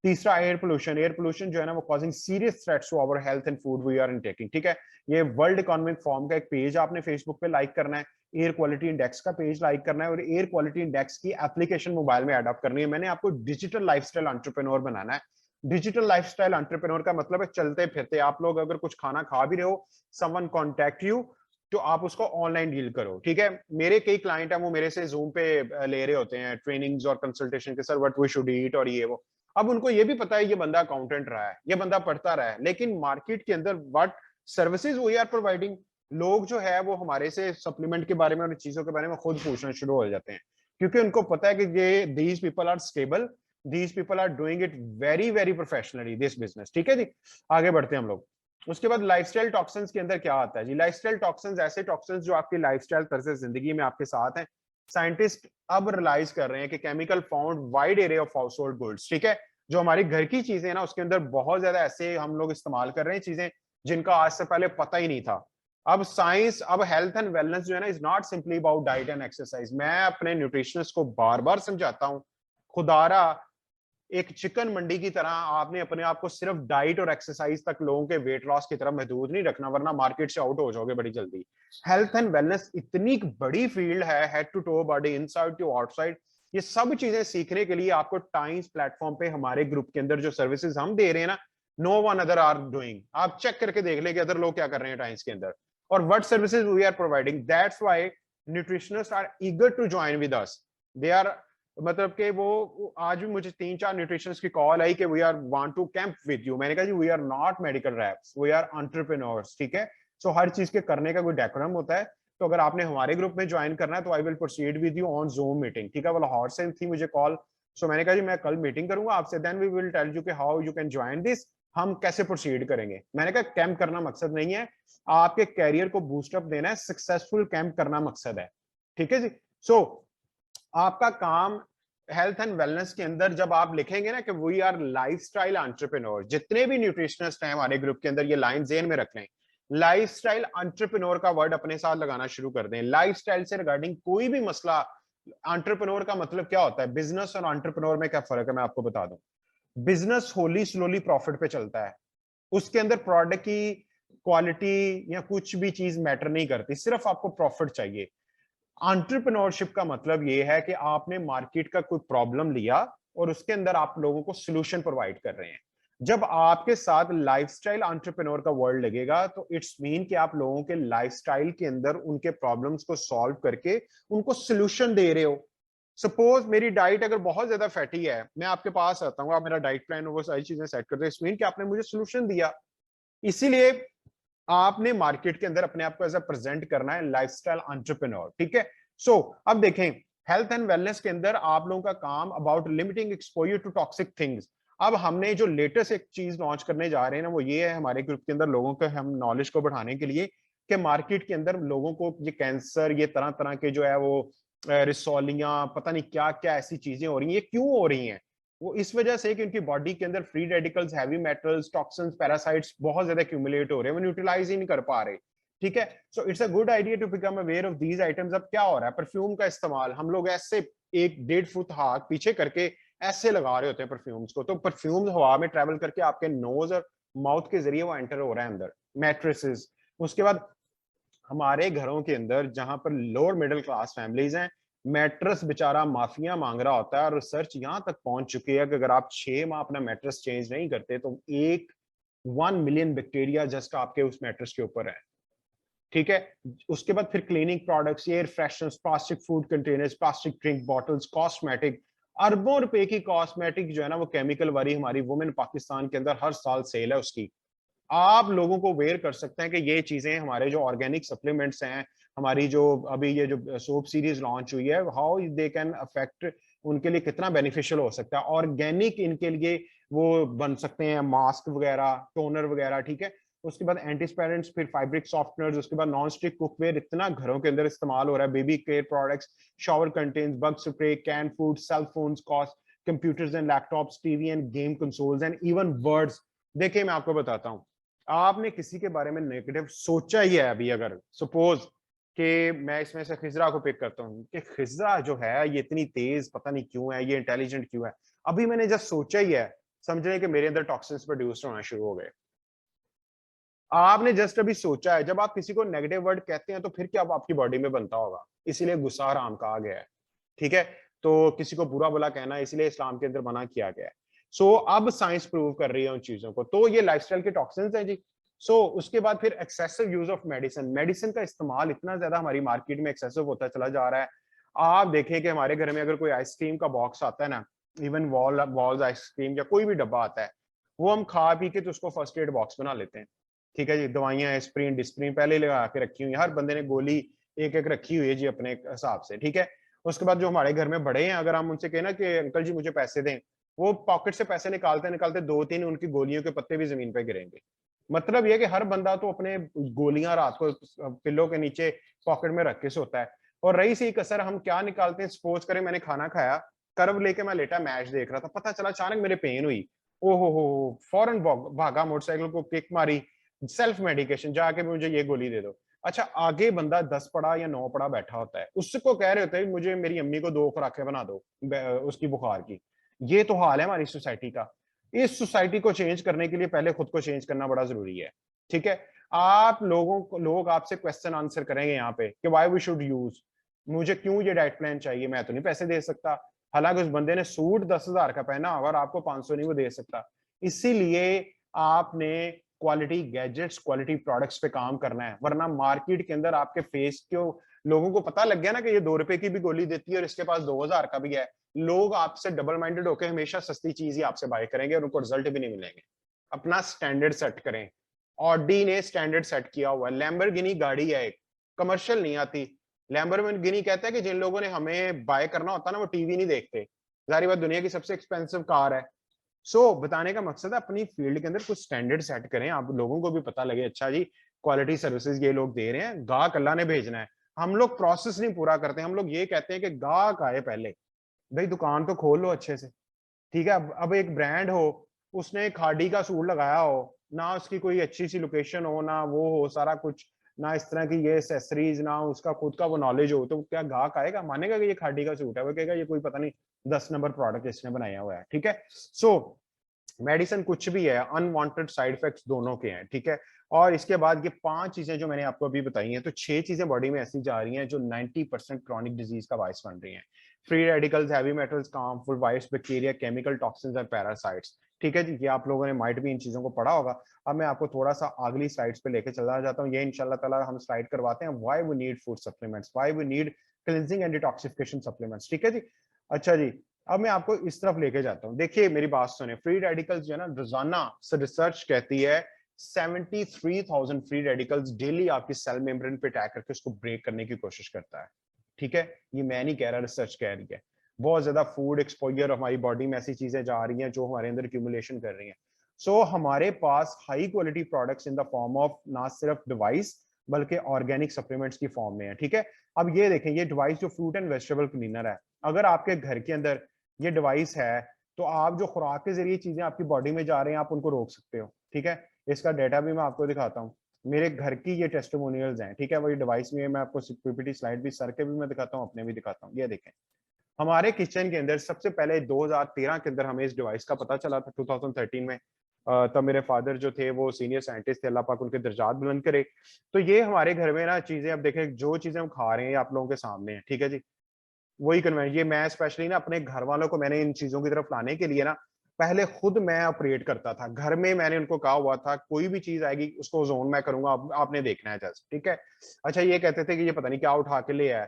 तीसरा, एयर पोल्यूशन। एयर पोल्यूशन जो है ना वो causing serious threats to our health and food we are intaking. ठीक है, ये वर्ल्ड इकोनॉमिक फॉर्म का एक पेज आपने फेसबुक पे लाइक करना है, एयर क्वालिटी इंडेक्स का पेज लाइक करना है, और एयर क्वालिटी इंडेक्स की एप्लीकेशन मोबाइल में अडॉप्ट करनी है। मैंने आपको डिजिटल लाइफस्टाइल एंटरप्रेन्योर बनाना है। डिजिटल लाइफस्टाइल एंटरप्रेन्योर का मतलब है चलते फिरते आप लोग अगर कुछ खाना खा भी रहे हो, समवन कॉन्टेक्ट यू, तो आप उसको ऑनलाइन डील करो। ठीक है, मेरे कई क्लाइंट हैं वो मेरे से जूम पे ले रहे होते हैं ट्रेनिंग्स और कंसल्टेशन के, sir what we should eat और ये वो। अब उनको ये भी पता है ये बंदा अकाउंटेंट रहा है, ये बंदा पढ़ता रहा है, लेकिन मार्केट के अंदर what services we are providing, लोग जो है वो हमारे से सप्लीमेंट के बारे में और चीजों के बारे में खुद पूछना शुरू हो जाते हैं, क्योंकि उनको पता है कि ये these people are stable, these people are doing it very very professionally this business. ठीक है जी, आगे बढ़ते हैं हम लोग। उसके बाद लाइफस्टाइल टॉक्सिन्स के अंदर क्या आता है जी? लाइफस्टाइल टॉक्सिन्स ऐसे टॉक्सिन्स जो आपकी लाइफस्टाइल तर्ज जिंदगी में आपके साथ हैं। साइंटिस्ट अब रियलाइज कर रहे हैं कि chemical found wide area of house hold goods, ठीक है, जो हमारी घर की चीजें हैं ना उसके अंदर बहुत ज्यादा ऐसे हम लोग इस्तेमाल कर रहे हैं चीजें जिनका आज से पहले पता ही नहीं था। अब साइंस, अब हेल्थ एंड वेलनेस जो है ना is not simply about diet and exercise. मैं अपने न्यूट्रिशनिस्ट को बार बार समझाता हूँ, खुदारा एक चिकन मंडी की तरह आपने अपने आप को सिर्फ डाइट और एक्सरसाइज तक लोगों के वेट लॉस की तरफ महदूद नहीं रखना, वरना मार्केट से आउट हो जाओगे बड़ी जल्दी। हेल्थ एंड वेलनेस इतनी बड़ी फील्ड है, head to toe body, inside to outside. ये सब चीजें सीखने के लिए आपको टाइम्स प्लेटफॉर्म पे हमारे ग्रुप के अंदर जो सर्विसेज हम दे रहे हैं ना, no one other are doing. आप चेक करके देख ले कि अदर लोग क्या कर रहे हैं टाइम्स के अंदर और what services we are providing. That's why nutritionist are eager to join with us. They are, मतलब कि वो आज भी मुझे 3-4 न्यूट्रिशनिस्ट की कॉल आई कि we are want to camp with you. मैंने कहा जी we are not medical reps, we are entrepreneurs. ठीक है, सो हर चीज के करने का कोई डेकोरम होता है। तो अगर आपने हमारे ग्रुप में ज्वाइन करना है तो I will proceed with you on zoom meeting. ठीक है, वो लाहौर से थी मुझे कॉल, सो मैंने कहा जी मैं कल मीटिंग करूंगा आपसे, then we will tell you कि how you can join this, हम कैसे प्रोसीड करेंगे। मैंने कहा कैंप करना मकसद नहीं है, आपके कैरियर को बूस्टअप देना है, सक्सेसफुल कैंप करना मकसद है। ठीक है जी, सो आपका काम हेल्थ एंड वेलनेस के अंदर जब आप लिखेंगे ना कि वी आर लाइफस्टाइल एंटरप्रेन्योर, जितने भी न्यूट्रिशनिस्ट हैं हमारे ग्रुप के अंदर ये लाइन जेन में रख लें, लाइफस्टाइल एंटरप्रेन्योर का वर्ड अपने साथ लगाना शुरू कर दें। लाइफस्टाइल से रिगार्डिंग कोई भी मसला, एंटरप्रेन्योर का मतलब क्या होता है, बिजनेस और एंटरप्रेन्योर में क्या फर्क है मैं आपको बता दूं। बिजनेस होली स्लोली प्रॉफिट पे चलता है, उसके अंदर प्रोडक्ट की क्वालिटी या कुछ भी चीज मैटर नहीं करती, सिर्फ आपको प्रॉफिट चाहिए। एंटरप्रेन्योरशिप का मतलब ये है कि आपने मार्केट का कोई प्रॉब्लम लिया और उसके अंदर आप लोगों को सोल्यूशन प्रोवाइड कर रहे हैं। जब आपके साथ लाइफस्टाइल एंटरप्रेन्योर का वर्ड लगेगा तो इट्स मीन कि आप लोगों के लाइफस्टाइल के अंदर उनके प्रॉब्लम्स को सॉल्व करके उनको सोल्यूशन दे रहे हो। सपोज मेरी डाइट अगर बहुत ज्यादा फैटी है, मैं आपके पास आता हूँ, आप मेरा डाइट प्लान वो सारी चीजें सेट करते हैं, इट्स मीन कि आपने मुझे सोल्यूशन दिया। इसीलिए आपने मार्केट के अंदर अपने आप को ऐसा प्रेजेंट करना है, लाइफस्टाइल एंटरप्रेन्योर, ठीक है। सो अब देखें, हेल्थ एंड वेलनेस के अंदर आप लोगों का काम about limiting exposure to toxic things. अब हमने जो लेटेस्ट एक चीज लॉन्च करने जा रहे हैं ना, वो ये है हमारे ग्रुप के अंदर लोगों के हम नॉलेज को बढ़ाने के लिए कि मार्केट के अंदर लोगों को ये कैंसर, ये तरह तरह के जो है वो रिसोलियां, पता नहीं क्या क्या ऐसी चीजें हो रही हैं। ये क्यों हो रही हैं? वो इस वजह से कि उनकी बॉडी के अंदर free radicals, heavy metals, toxins, parasites बहुत ज्यादा एक्यूमुलेट हो रहे हैं, वो न्यूट्रलाइज ही नहीं कर पा रहे। ठीक है, so it's a good idea to become aware of these items. अब क्या हो रहा है, परफ्यूम का इस्तेमाल हम लोग ऐसे 1-1.5 फुट हाथ पीछे करके ऐसे लगा रहे होते हैं परफ्यूम्स को, तो परफ्यूम्स हवा में ट्रेवल करके आपके नोज और माउथ के जरिए वो एंटर हो रहा है अंदर मैट्रेसेस। उसके बाद हमारे घरों के अंदर जहां पर लोअर मिडिल क्लास फैमिलीज हैं, मैट्रेस बेचारा माफिया मांग रहा होता है, और रिसर्च यहां तक पहुंच चुकी है कि अगर आप 6 माह अपना मैट्रेस चेंज नहीं करते तो 1 मिलियन बैक्टीरिया जस्ट आपके उस मैट्रेस के ऊपर है। ठीक है, उसके बाद फिर cleaning products, air fresheners, plastic food containers, plastic drink bottles, cosmetic, अरबों रुपए की कॉस्मेटिक जो है ना वो केमिकल वाली हमारी वुमेन पाकिस्तान के अंदर हर साल सेल है उसकी। आप लोगों को अवेयर कर सकते हैं कि ये चीजें हमारे जो ऑर्गेनिक सप्लीमेंट्स हैं, हमारी जो अभी ये जो सोप सीरीज लॉन्च हुई है, हाउ दे कैन अफेक्ट, उनके लिए कितना बेनिफिशियल हो सकता है। ऑर्गेनिक इनके लिए वो बन सकते हैं मास्क वगैरह, टोनर वगैरह, ठीक है। उसके बाद एंटीस्पेरेंट्स, फिर फैब्रिक सॉफ्टनर्स, उसके बाद नॉन स्टिक कुकवेयर इतना घरों के अंदर इस्तेमाल हो रहा है, baby care products, shower contents, bug spray, can food, cell phones, cost computers and laptops, TV and game consoles and even words. देखिए मैं आपको बताता हूँ, आपने किसी के बारे में नेगेटिव सोचा ही है अभी, अगर सपोज कि मैं इसमें से खिजरा को पिक करता हूँ कि खिजरा जो है ये इतनी तेज पता नहीं क्यों है, ये इंटेलिजेंट क्यों है, अभी मैंने जस्ट सोचा ही है, समझ रहे कि मेरे अंदर टॉक्सिन्स प्रोड्यूस होना शुरू हो गए। आपने जस्ट अभी सोचा है। जब आप किसी को नेगेटिव वर्ड कहते हैं तो फिर क्या आपकी बॉडी में बनता होगा, इसीलिए गुस्सा हराम कहा गया है। ठीक है, तो किसी को बुरा भला कहना इसलिए इस्लाम के अंदर मना किया गया है। सो अब साइंस प्रूव कर रही है उन चीजों को, तो ये लाइफस्टाइल के टॉक्सिन्स हैं जी। सो उसके बाद फिर excessive use of medicine, medicine का इस्तेमाल इतना ज्यादा हमारी मार्केट में एक्सेसिव होता चला जा रहा है। आप देखें कि हमारे घर में अगर कोई आइसक्रीम का बॉक्स आता है ना, इवन वॉल्स आइसक्रीम या कोई भी डब्बा आता है, वो हम खा पी के तो उसको फर्स्ट एड बॉक्स बना लेते हैं। ठीक है जी, दवाइयां एस्प्रिन डिस्प्रिन पहले लगा के रखी हुई, हर बंदे ने गोली एक एक रखी हुई है जी अपने हिसाब से। ठीक है, उसके बाद जो हमारे घर में बड़े हैं, अगर हम उनसे कहना कि अंकल जी मुझे पैसे दें, वो पॉकेट से पैसे निकालते निकालते 2-3 उनकी गोलियों के पत्ते भी जमीन पे गिरेंगे। मतलब ये कि हर बंदा तो अपने गोलियां रात को पिल्लो के नीचे पॉकेट में रख के सोता है। और रही सी कसर हम क्या निकालते हैं, सपोज करें मैंने खाना खाया, कर्व लेके मैं लेटा मैच देख रहा था, पता चला अचानक मेरे पेन हुई, ओहो हो, फौरन भागा, मोटरसाइकिल को किक मारी, सेल्फ मेडिकेशन, जाके मुझे ये गोली दे दो। अच्छा, आगे बंदा 10 पड़ा या 9 पड़ा बैठा होता है, उसको कह रहे होते हैं मुझे मेरी अम्मी को 2 खुराकें बना दो उसकी बुखार की। ये तो हाल है हमारी सोसाइटी का। इस सोसाइटी को चेंज करने के लिए पहले खुद को चेंज करना बड़ा जरूरी है। ठीक है, आप लोग आपसे क्वेश्चन आंसर करेंगे यहाँ पे कि व्हाई वी शुड यूज, मुझे क्यों ये डाइट प्लान चाहिए, मैं तो नहीं पैसे दे सकता। हालांकि उस बंदे ने सूट 10,000 का पहना होगा और आपको 500 नहीं वो दे सकता। इसीलिए आपने क्वालिटी गैजेट्स, क्वालिटी प्रोडक्ट्स पे काम करना है, वरना मार्केट के अंदर आपके फेस को लोगों को पता लग गया ना कि ये 2 रुपए की भी गोली देती है और इसके पास 2,000 का भी है, लोग आपसे डबल माइंडेड होकर हमेशा सस्ती चीज ही आपसे बाय करेंगे और उनको रिजल्ट भी नहीं मिलेंगे। अपना स्टैंडर्ड सेट करें। ऑडी ने स्टैंडर्ड सेट किया हुआ है, लैम्बोर्गिनी गाड़ी है एक, कमर्शियल नहीं आती। लैम्बोर्गिनी कहता है कि जिन लोगों ने हमें बाय करना होता है ना वो टीवी नहीं देखते। जाहिर बात दुनिया की सबसे एक्सपेंसिव कार है। बताने का मकसद है अपनी फील्ड के अंदर कुछ स्टैंडर्ड सेट करें, आप लोगों को भी पता लगे अच्छा जी क्वालिटी सर्विसेज ये लोग दे रहे हैं, गाहक अल्लाह ने भेजना है। हम लोग प्रोसेस नहीं पूरा करते, हम लोग ये कहते हैं कि गाहक आए पहले। भाई दुकान तो खोल लो अच्छे से। ठीक है, अब एक ब्रांड हो, उसने खाड़ी का सूट लगाया हो, ना उसकी कोई अच्छी सी लोकेशन हो, ना वो हो सारा कुछ, ना इस तरह की ये एसेसरीज, ना उसका खुद का वो नॉलेज हो, तो क्या गाहक आएगा, मानेगा कि ये खाड़ी का सूट है? वो कहेगा ये कोई पता नहीं 10 नंबर प्रोडक्ट इसने बनाया हुआ है। ठीक है, मेडिसिन कुछ भी है, अनवांटेड साइड इफेक्ट्स दोनों के हैं। ठीक है, और इसके बाद ये 5 चीजें जो मैंने आपको अभी बताई हैं, तो 6 चीजें बॉडी में ऐसी जा रही हैं जो 90% क्रॉनिक डिजीज का बायस बन रही हैं। Free radicals, heavy metals, harmful virus, bacteria, chemical toxins और पैरासाइट्स। ठीक है जी, ये आप लोगों ने माइट भी इन चीजों को पढ़ा होगा। अब मैं आपको थोड़ा सा अगली स्लाइड्स पे लेके चलना चाहता हूँ। ये इंशाल्लाह ताला हम स्लाइड करवाते हैं, why we need food supplements, why we need cleansing and detoxification supplements. ठीक है जी। अच्छा जी, अब मैं आपको इस तरफ लेके जाता हूँ। देखिए मेरी बात सुने, फ्री रेडिकल्स जो है ना, रोजाना से रिसर्च कहती है 73,000 फ्री रेडिकल्स डेली आपकी सेल मेम्ब्रेन पे अटैक करके उसको ब्रेक करने की कोशिश करता है। ठीक है, ये मैं नहीं कह रहा, रिसर्च कह रही है। बहुत ज्यादा फूड एक्सपोजर, हमारी बॉडी में ऐसी चीजें जा रही हैं जो हमारे अंदर एक्यूमुलेशन कर रही हैं। सो हमारे पास high quality products in the form of ना सिर्फ डिवाइस बल्कि ऑर्गेनिक सप्लीमेंट्स की फॉर्म में है। ठीक है, अब ये देखें, ये डिवाइस जो फ्रूट एंड वेजिटेबल क्लीनर है, अगर आपके घर के अंदर ये डिवाइस है तो आप जो खुराक के जरिए चीजें आपकी बॉडी में जा रही हैं आप उनको रोक सकते हो। ठीक है, इसका डेटा भी मैं आपको दिखाता हूँ। मेरे घर की ये टेस्टिमोनियल्स हैं। ठीक है, वही डिवाइस में मैं आपको पीपीटी स्लाइड भी सर के भी मैं दिखाता हूँ, अपने भी दिखाता हूँ। ये देखें, हमारे किचन के अंदर सबसे पहले 2013 के अंदर हमें इस डिवाइस का पता चला था, 2013 में। तब मेरे फादर जो थे वो सीनियर साइंटिस्ट थे, अल्लाह पाक उनके दर्जात बुलंद करे। तो ये हमारे घर में ना चीजें, अब देखें जो चीजें हम खा रहे हैं आप लोगों के सामने है। ठीक है जी, वही कन्वेंशन, ये मैं स्पेशली ना अपने घर वालों को मैंने इन चीजों की तरफ लाने के लिए ना पहले खुद मैं ऑपरेट करता था घर में। मैंने उनको कहा हुआ था कोई भी चीज आएगी उसको जोन मैं करूंगा, आपने देखना है जस्ट। ठीक है, अच्छा ये कहते थे कि ये पता नहीं क्या उठा के ले आया।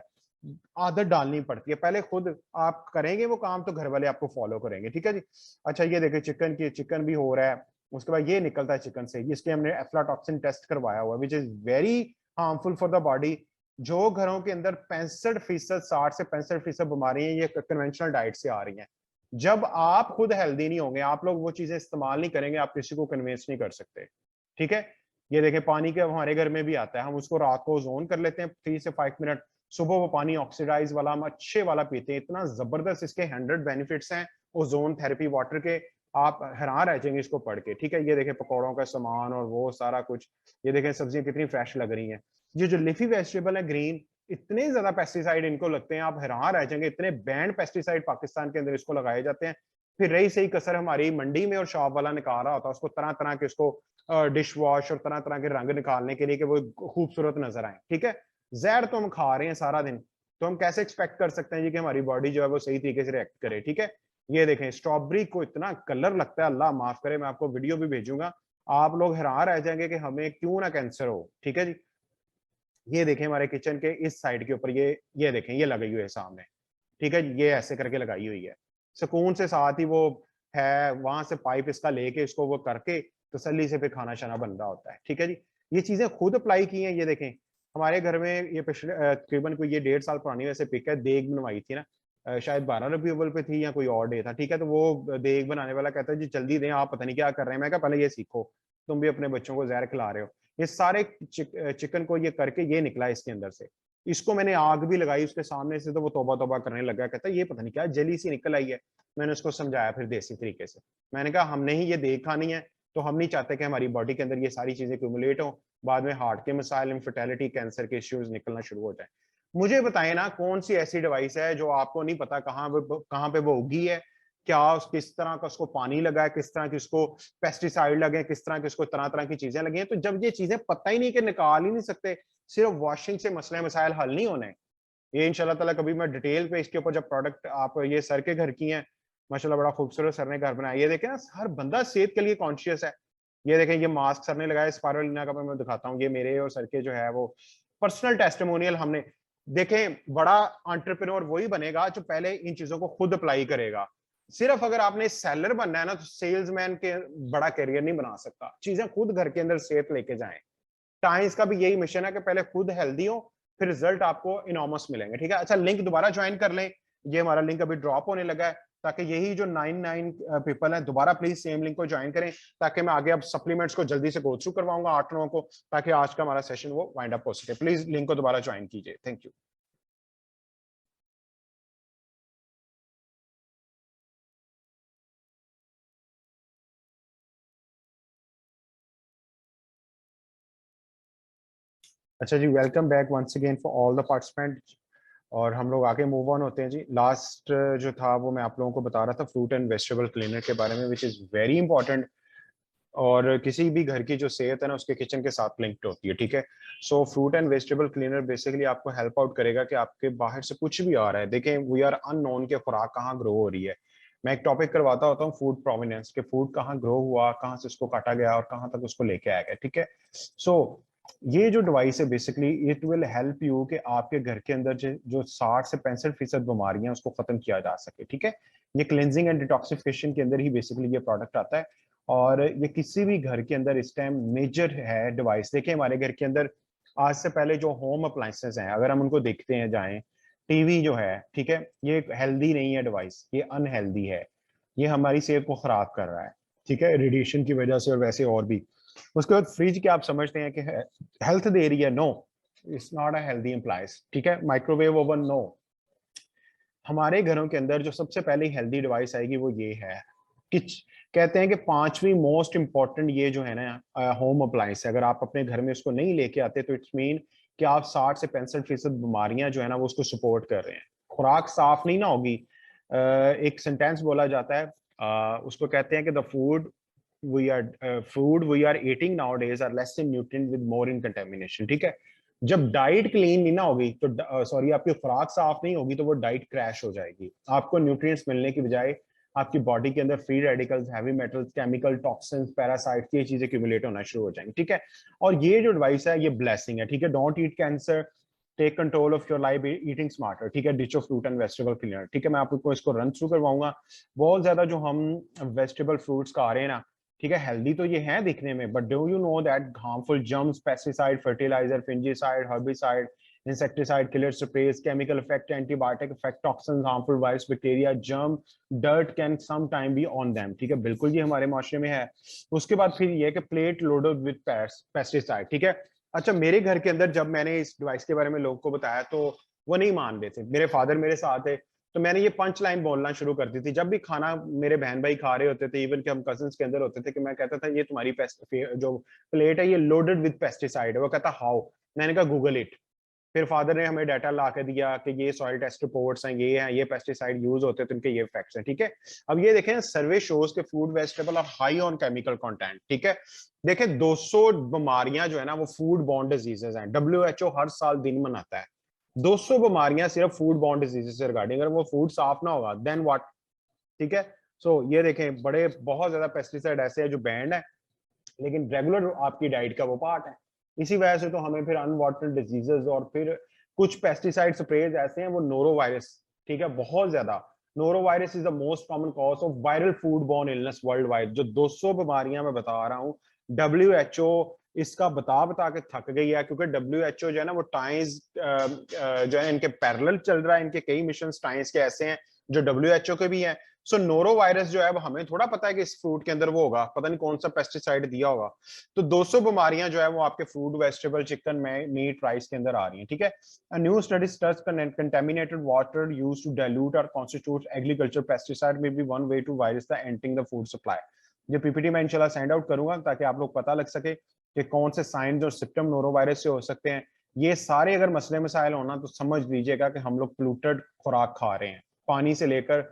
आदत डालनी पड़ती है, पहले खुद आप करेंगे वो काम तो घर वाले आपको फॉलो करेंगे। ठीक है जी। अच्छा ये देखिए, चिकन भी हो रहा है, उसके बाद ये निकलता है चिकन से, इसके हमने एफ्लाटॉक्सिन टेस्ट करवाया हुआ, which is very harmful for the body. जो घरों के अंदर 65%, 60 से 65% बीमारियां ये कन्वेंशनल डाइट से आ रही हैं। जब आप खुद हेल्दी नहीं होंगे, आप लोग वो चीजें इस्तेमाल नहीं करेंगे, आप किसी को कन्विंस नहीं कर सकते। ठीक है, ये देखें, पानी के हमारे घर में भी आता है, हम उसको रात को जोन कर लेते हैं 3 से 5 मिनट, सुबह वो पानी ऑक्सीडाइज वाला हम अच्छे वाला पीते हैं। इतना जबरदस्त इसके 100 बेनिफिट्स हैं ओजोन थेरेपी वाटर के, आप हैरान रह जाएंगे इसको पढ़ के। ठीक है, ये देखें पकौड़ों का सामान और वो सारा कुछ। ये देखें सब्जियां कितनी फ्रेश लग रही हैं। ये जो लिफी वेजिटेबल है ग्रीन, इतने ज्यादा पेस्टिसाइड इनको लगते हैं, आप हैरान रह जाएंगे, इतने बैंड पेस्टिसाइड पाकिस्तान के अंदर इसको लगाए जाते हैं। फिर रही सही कसर हमारी मंडी में और शॉप वाला निकाल रहा होता है उसको तरह तरह के, उसको डिश वॉश और तरह तरह के रंग निकालने के लिए कि वो खूबसूरत नजर आए। ठीक है, जहर तो हम खा रहे हैं सारा दिन, तो हम कैसे एक्सपेक्ट कर सकते हैं जी कि हमारी बॉडी जो है वो सही तरीके से रिएक्ट करे। ठीक है, ये देखें स्ट्रॉबेरी को इतना कलर लगता है, अल्लाह माफ करे, मैं आपको वीडियो भी भेजूंगा, आप लोग हैरान रह जाएंगे कि हमें क्यों ना कैंसर हो। ठीक है जी, ये देखें हमारे किचन के इस साइड के ऊपर, ये देखें ये लगी हुई है सामने। ठीक है, ये ऐसे करके लगाई हुई है, सुकून से, साथ ही वो है वहां से पाइप इसका लेके इसको वो करके तसल्ली से फिर खाना शाना बन रहा होता है। ठीक है जी, ये चीजें खुद अप्लाई की हैं। ये देखें हमारे घर में ये पिछले तकरीबन कोई ये 1.5 साल पुरानी वैसे पिक है, देग बनवाई थी ना, शायद 12 रबी अव्वल पे थी या कोई और डे था। ठीक है, तो वो देग बनाने वाला कहता है जी जल्दी दें, आप पता नहीं क्या कर रहे हैं। मैं कहा पहले ये सीखो, तुम भी अपने बच्चों को जहर खिला रहे हो। ये सारे चिकन को ये करके ये निकला इसके अंदर से, इसको मैंने आग भी लगाई उसके सामने से, तो वो तौबा तौबा करने लगा, कहता है ये पता नहीं क्या जली सी निकल आई है। मैंने उसको समझाया फिर देसी तरीके से, मैंने कहा हमने ही ये देख खानी है, तो हम नहीं चाहते कि हमारी बॉडी के अंदर ये सारी चीजें एक्यूमुलेट हो, बाद में हार्ट के मसाइल, इनफर्टिलिटी, कैंसर के इश्यूज निकलना शुरू हो जाए। मुझे बताएं ना कौन सी ऐसी डिवाइस है जो आपको नहीं पता कहाँ पे वो उगी है, क्या किस तरह का उसको पानी लगा है, किस तरह की उसको पेस्टिसाइड लगे, किस तरह की उसको तरह तरह की चीजें लगी हैं। तो जब ये चीजें पता ही नहीं कि निकाल ही नहीं सकते, सिर्फ वॉशिंग से मसले मसाइल हल नहीं होने। ये इंशाल्लाह ताला कभी मैं डिटेल पे इसके ऊपर जब प्रोडक्ट, आप ये सर के घर की हैं, माशाल्लाह बड़ा खूबसूरत सर ने घर बनाया। ये देखें ना, हर बंदा सेहत के लिए कॉन्शियस है। ये देखें ये मास्क सर ने लगाया स्पाइरुलिना का, मैं दिखाता हूँ, ये मेरे और सर के जो है वो पर्सनल टेस्टिमोनियल हमने। देखें बड़ा एंटरप्रेन्योर वही बनेगा जो पहले इन चीजों को खुद अप्लाई करेगा। सिर्फ अगर आपने सेलर बनना है ना, तो सेल्समैन के बड़ा करियर नहीं बना सकता, चीजें खुद घर के अंदर सेहत लेके जाएं। टाइम्स का भी यही मिशन है कि पहले खुद हेल्दी हो, फिर रिजल्ट आपको इनॉमस मिलेंगे। ठीक है, अच्छा लिंक दोबारा ज्वाइन कर लें, ये हमारा लिंक अभी ड्रॉप होने लगा है, ताकि यही जो 99 पीपल हैं दोबारा प्लीज सेम लिंक को ज्वाइन करें, ताकि मैं आगे अब सप्लीमेंट्स को जल्दी से गो थ्रू करवाऊंगा 8 लोगों को, ताकि आज का हमारा सेशन वो वाइंड अप हो सके। प्लीज लिंक को दोबारा ज्वाइन कीजिए, थैंक यू। अच्छा जी, welcome back once again for all the participant. और हम लोग आगे मूव ऑन होते हैं जी। लास्ट जो था वो मैं आप लोगों को बता रहा था फ्रूट एंड वेजिटेबल क्लीनर के बारे में, विच इज वेरी इंपॉर्टेंट। और किसी भी घर की जो सेहत है ना उसके किचन के साथ लिंक्ड होती है, ठीक है। सो fruit and vegetable cleaner basically आपको हेल्प आउट करेगा कि आपके बाहर से कुछ भी आ रहा है, देखें वी आर अननोन के खुराक कहाँ ग्रो हो रही है। मैं एक टॉपिक करवाता होता हूँ फूड प्रोमिनेंस के, फूड कहाँ ग्रो हुआ, कहाँ से उसको काटा गया और कहाँ तक उसको लेके आया गया, ठीक है। सो ये जो डिवाइस है basically it will help you कि आपके घर के अंदर जो 60 से 65% बीमारियां उसको खत्म किया जा सके, ठीक है। ये क्लेंजिंग एंड डिटॉक्सिफिकेशन के अंदर ही बेसिकली ये प्रोडक्ट आता है। और ये किसी भी घर के अंदर इस टाइम मेजर है डिवाइस। देखिए हमारे घर के अंदर आज से पहले जो होम अप्लायंसेस हैं अगर हम उनको देखते हैं जाएं, टीवी जो है, ठीक है, ये हेल्दी नहीं है डिवाइस, ये अनहेल्दी है, ये हमारी सेहत को खराब कर रहा है, ठीक है, रेडिएशन की वजह से और वैसे और भी। उसके बाद फ्रिज के आप समझते हैं कि हेल्थ दे रही है, no, it's not a healthy employees, ठीक है। Microwave oven, no. हमारे घरों के अंदर जो सबसे पहले हेल्दी डिवाइस आएगी वो ये है किच कहते हैं कि पांचवी मोस्ट इंपॉर्टेंट ये जो है ना होम अप्लायंस है, अगर आप अपने घर में उसको नहीं लेके आते तो इट्स मीन कि आप 60 से 65% बीमारियां जो है ना वो उसको सपोर्ट कर रहे हैं। खुराक साफ नहीं ना होगी। एक सेंटेंस बोला जाता है, उसको कहते हैं कि the food we are eating nowadays are less in nutrient with more in contamination, ठीक है। जब डाइट क्लीन नहीं ना होगी तो सॉरी आपकी खुराक साफ नहीं होगी तो वो डाइट क्रैश हो जाएगी। आपको न्यूट्रिएंट्स मिलने की बजाय आपकी बॉडी के अंदर free radicals, heavy metals, chemical toxins, parasites, ये चीजें एक्यूमुलेट होना शुरू हो जाएंगी, ठीक है। और ये जो डिवाइस है ये ब्लेसिंग है, ठीक है। Don't eat cancer, take control of your life eating smarter, ठीक है। Ditch off fruit and vegetable cleaner, ठीक है। मैं आपको इसको रन थ्रू करवाऊंगा। बहुत ज्यादा जो हम वेजिटेबल फ्रूट्स खा रहे हैं ना, ठीक है, हेल्दी तो ये है दिखने में, but do you know that harmful germs, pesticide, fertilizer, fungicide, herbicide, insecticide, killer sprays, chemical effect, antibiotic effect, toxins, harmful virus, bacteria, germ, dirt can sometime be on them, ठीक है। बिल्कुल ये हमारे माशरे में है। उसके बाद फिर ये कि प्लेट लोडेड विद पेस्टिसाइड, ठीक है। अच्छा, मेरे घर के अंदर जब मैंने इस डिवाइस के बारे में लोगों को बताया तो वो नहीं मान रहे थे। मेरे फादर मेरे साथ है तो मैंने ये पंच लाइन बोलना शुरू कर दी थी जब भी खाना मेरे बहन भाई खा रहे होते थे, इवन कि हम कजिन्स के अंदर होते थे, कि मैं कहता था ये तुम्हारी जो प्लेट है ये लोडेड विद पेस्टिसाइड है। वो कहता हाउ। मैंने कहा गूगल इट। फिर फादर ने हमें डाटा ला के दिया कि ये सॉइल टेस्ट रिपोर्ट्स हैं, ये हैं, ये पेस्टिसाइड यूज होते हैं तो इनके ये इफेक्ट्स हैं, ठीक है। अब ये देखें सर्वे शोज के food vegetable are high on chemical content, ठीक है। देखें 200 बीमारियां जो है ना वो फूड बॉर्न डिजीजेस हैं। डब्ल्यूएचओ हर साल दिन मनाता है 200 बीमारियां सिर्फ फूड बॉर्न डिजीजेस से रिगार्डिंग। अगर वो फूड साफ ना होगा देन व्हाट, ठीक है। सो ये देखें बड़े बहुत ज्यादा पेस्टिसाइड ऐसे हैं जो बैंड है लेकिन रेगुलर आपकी डाइट का वो पार्ट है। इसी वजह से तो हमें फिर अनवांटेड डिजीजेस और फिर कुछ पेस्टिसाइड स्प्रेज ऐसे हैं वो नोरो वायरस, ठीक है, बहुत ज्यादा। Noro virus is the most common cause of viral food borne illness world wide. जो 200 बीमारियां मैं बता रहा हूँ, डब्ल्यूएचओ इसका बता बता के थक गई है, क्योंकि डब्ल्यूएचओ जो है ना वो टाइम्स जो है इनके पैरेलल चल रहा है। इनके कई मिशन टाइम्स के ऐसे हैं जो डब्ल्यूएचओ के भी हैं। सो नोरो वायरस जो है वो हमें थोड़ा पता है कि इस फ्रूट के अंदर वो होगा, पता नहीं कौन सा पेस्टिसाइड दिया होगा। तो 200 बीमारियां जो है वो आपके फ्रूट, वेजिटेबल, चिकन में, मीट, राइस के अंदर आ रही हैं, ठीक है। A new study studies contaminated water used to dilute or constitute agriculture pesticide may be one way to virus the entering the food supply। ये पीपीटी मैं इंशाल्लाह सेंड आउट करूंगा ताकि आप लोग पता लग सके कि कौन से साइंस और सिम्टम नोरो वायरस से हो सकते हैं। ये सारे अगर मसले मसाइल होना तो समझ लीजिएगा कि हम लोग पोल्यूटेड खुराक खा रहे हैं, पानी से लेकर,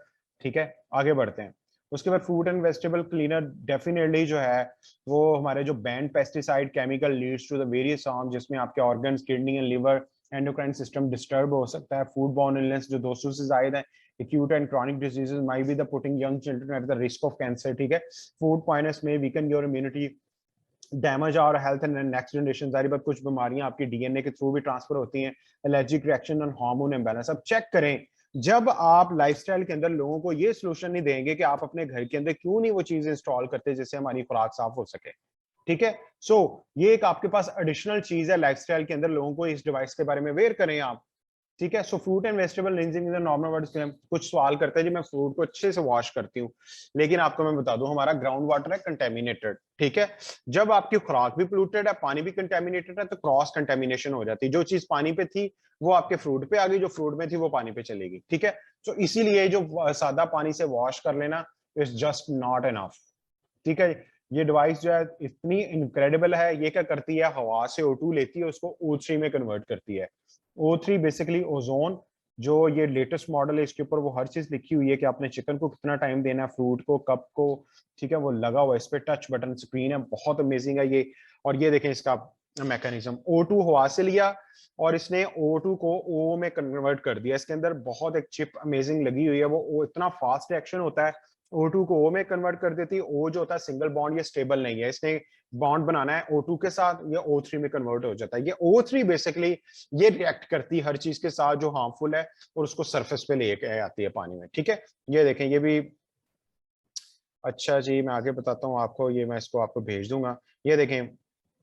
ठीक है। आगे बढ़ते हैं। उसके बाद fruit and vegetable cleaner definitely जो है वो हमारे जो banned pesticide chemical leads to the various harm, जिसमें आपके organs, kidney and liver, endocrine system disturb हो सकता है। फूड बॉर्न इलनेस जो 200 से ज्यादा है, acute and chronic diseases might be the putting young children at the risk of cancer, ठीक है। फूड पॉइजनस में weaken your immunity, डैमेज और हेल्थ एंड नेक्स्ट जनरेशन। जारी बात कुछ बीमारियां आपकी डीएनए के थ्रू भी ट्रांसफर होती हैं। एलर्जिक रिएक्शन और हार्मोन इम्बैलेंस। अब चेक करें, जब आप लाइफस्टाइल के अंदर लोगों को ये सोल्यूशन नहीं देंगे कि आप अपने घर के अंदर क्यों नहीं वो चीज इंस्टॉल करते जिससे हमारी खुराक साफ हो सके, ठीक है। सो ये एक आपके पास एडिशनल चीज है लाइफस्टाइल के अंदर, लोगों को इस डिवाइस के बारे में अवेयर करें आप, ठीक है। सो fruit and vegetable cleansing is normal word. कुछ सवाल करते हैं जी मैं फ्रूट को अच्छे से वॉश करती हूँ, लेकिन आपको मैं बता दूं हमारा ग्राउंड वाटर है कंटेमिनेटेड, ठीक है। जब आपकी खुराक भी पोल्यूटेड है, पानी भी कंटेमिनेटेड है, तो क्रॉस कंटेमिनेशन हो जाती है। जो चीज पानी पे थी वो आपके फ्रूट पे आ गई, जो फ्रूट में थी वो पानी पे चलेगी, ठीक है। तो इसीलिए जो सादा पानी से वॉश कर लेना इज जस्ट नॉट इनफ, ठीक है। ये डिवाइस जो है इतनी इनक्रेडिबल है, ये क्या करती है, हवा से O2 लेती है, उसको O3 में कन्वर्ट करती है। O3 बेसिकली ओजोन, जो ये लेटेस्ट मॉडल है इसके ऊपर वो हर चीज लिखी हुई है कि आपने चिकन को कितना टाइम देना है, फ्रूट को कब को, ठीक है, वो लगा हुआ है। इस पे टच बटन स्क्रीन है, बहुत अमेजिंग है ये। और ये देखें इसका मैकेनिज्म, O2 हवा से लिया और इसने O2 को O में कन्वर्ट कर दिया। इसके अंदर बहुत एक चिप अमेजिंग लगी हुई है, वो इतना फास्ट रिएक्शन होता है, O2 को O में कन्वर्ट कर देती है। O जो होता है सिंगल बॉन्ड, ये स्टेबल नहीं है, इसने बॉन्ड बनाना है O2 के साथ, ये O3 में कन्वर्ट हो जाता है। ये O3 बेसिकली ये रिएक्ट करती है हर चीज के साथ जो हार्मफुल है और उसको सरफेस पे लेके आती है पानी में, ठीक है। ये देखें ये भी, अच्छा जी मैं आगे बताता हूँ आपको, ये मैं इसको आपको भेज दूंगा। ये देखें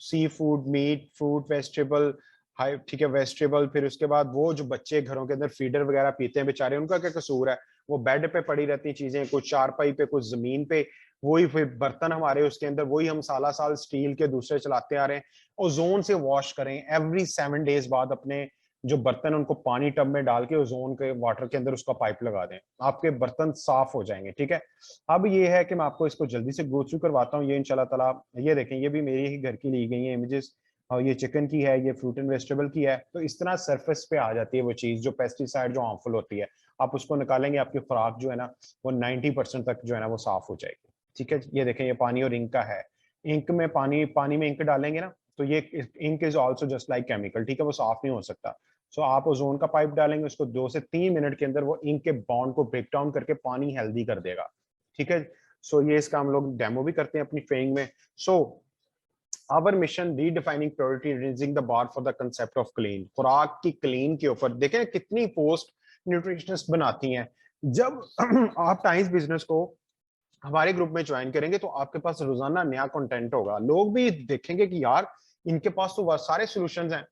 seafood, meat, fruit, vegetable, हाई, ठीक है, वेजिटेबल। फिर उसके बाद वो जो बच्चे घरों के अंदर फीडर वगैरह पीते हैं बेचारे, उनका क्या कसूर है, वो बेड पे पड़ी रहती चीजें, कुछ चारपाई पे, कुछ जमीन पे, वही फिर बर्तन हमारे उसके अंदर, वही हम साला साल स्टील के दूसरे चलाते आ रहे हैं। ओजोन से वॉश करें एवरी 7 डेज बाद, अपने जो बर्तन उनको पानी टब में डाल के ओजोन के वाटर के अंदर उसका पाइप लगा दें, आपके बर्तन साफ हो जाएंगे, ठीक है। अब ये है कि मैं आपको इसको जल्दी से गो थ्रू करवाता हूँ। ये इंशाल्लाह ताला, ये देखें ये भी मेरे ही घर की ली गई है इमेजेस, और ये चिकन की है, ये फ्रूट एंड वेजिटेबल की है। तो इस तरह सरफेस पे आ जाती है वो चीज जो पेस्टिसाइड जो हार्मफुल होती है, आप उसको निकालेंगे, आपकी खुराक जो है ना वो 90% तक जो है ना वो साफ हो जाएगी, ठीक है। ये देखें ये पानी और इंक का है, इंक में पानी में इंक डालेंगे ना तो ये ink is also just like chemical, ठीक है, वो साफ नहीं हो सकता। सो आप ओजोन का पाइप डालेंगे, उसको 2 से 3 मिनट के अंदर वो इंक के बॉन्ड को ब्रेक डाउन करके पानी हेल्दी कर देगा, ठीक है। सो ये इसका हम लोग डेमो भी करते हैं अपनी ट्रेनिंग में। So our mission redefining purity, raising the bar for the concept of clean, खुराक की क्लीन के ऊपर देखें कितनी पोस्ट न्यूट्रिशनिस्ट बनाती हैं। जब आप टाइम्स बिजनेस को हमारे ग्रुप में ज्वाइन करेंगे तो आपके पास रोजाना नया कंटेंट होगा, लोग भी देखेंगे कि यार इनके पास तो सारे सॉल्यूशंस हैं।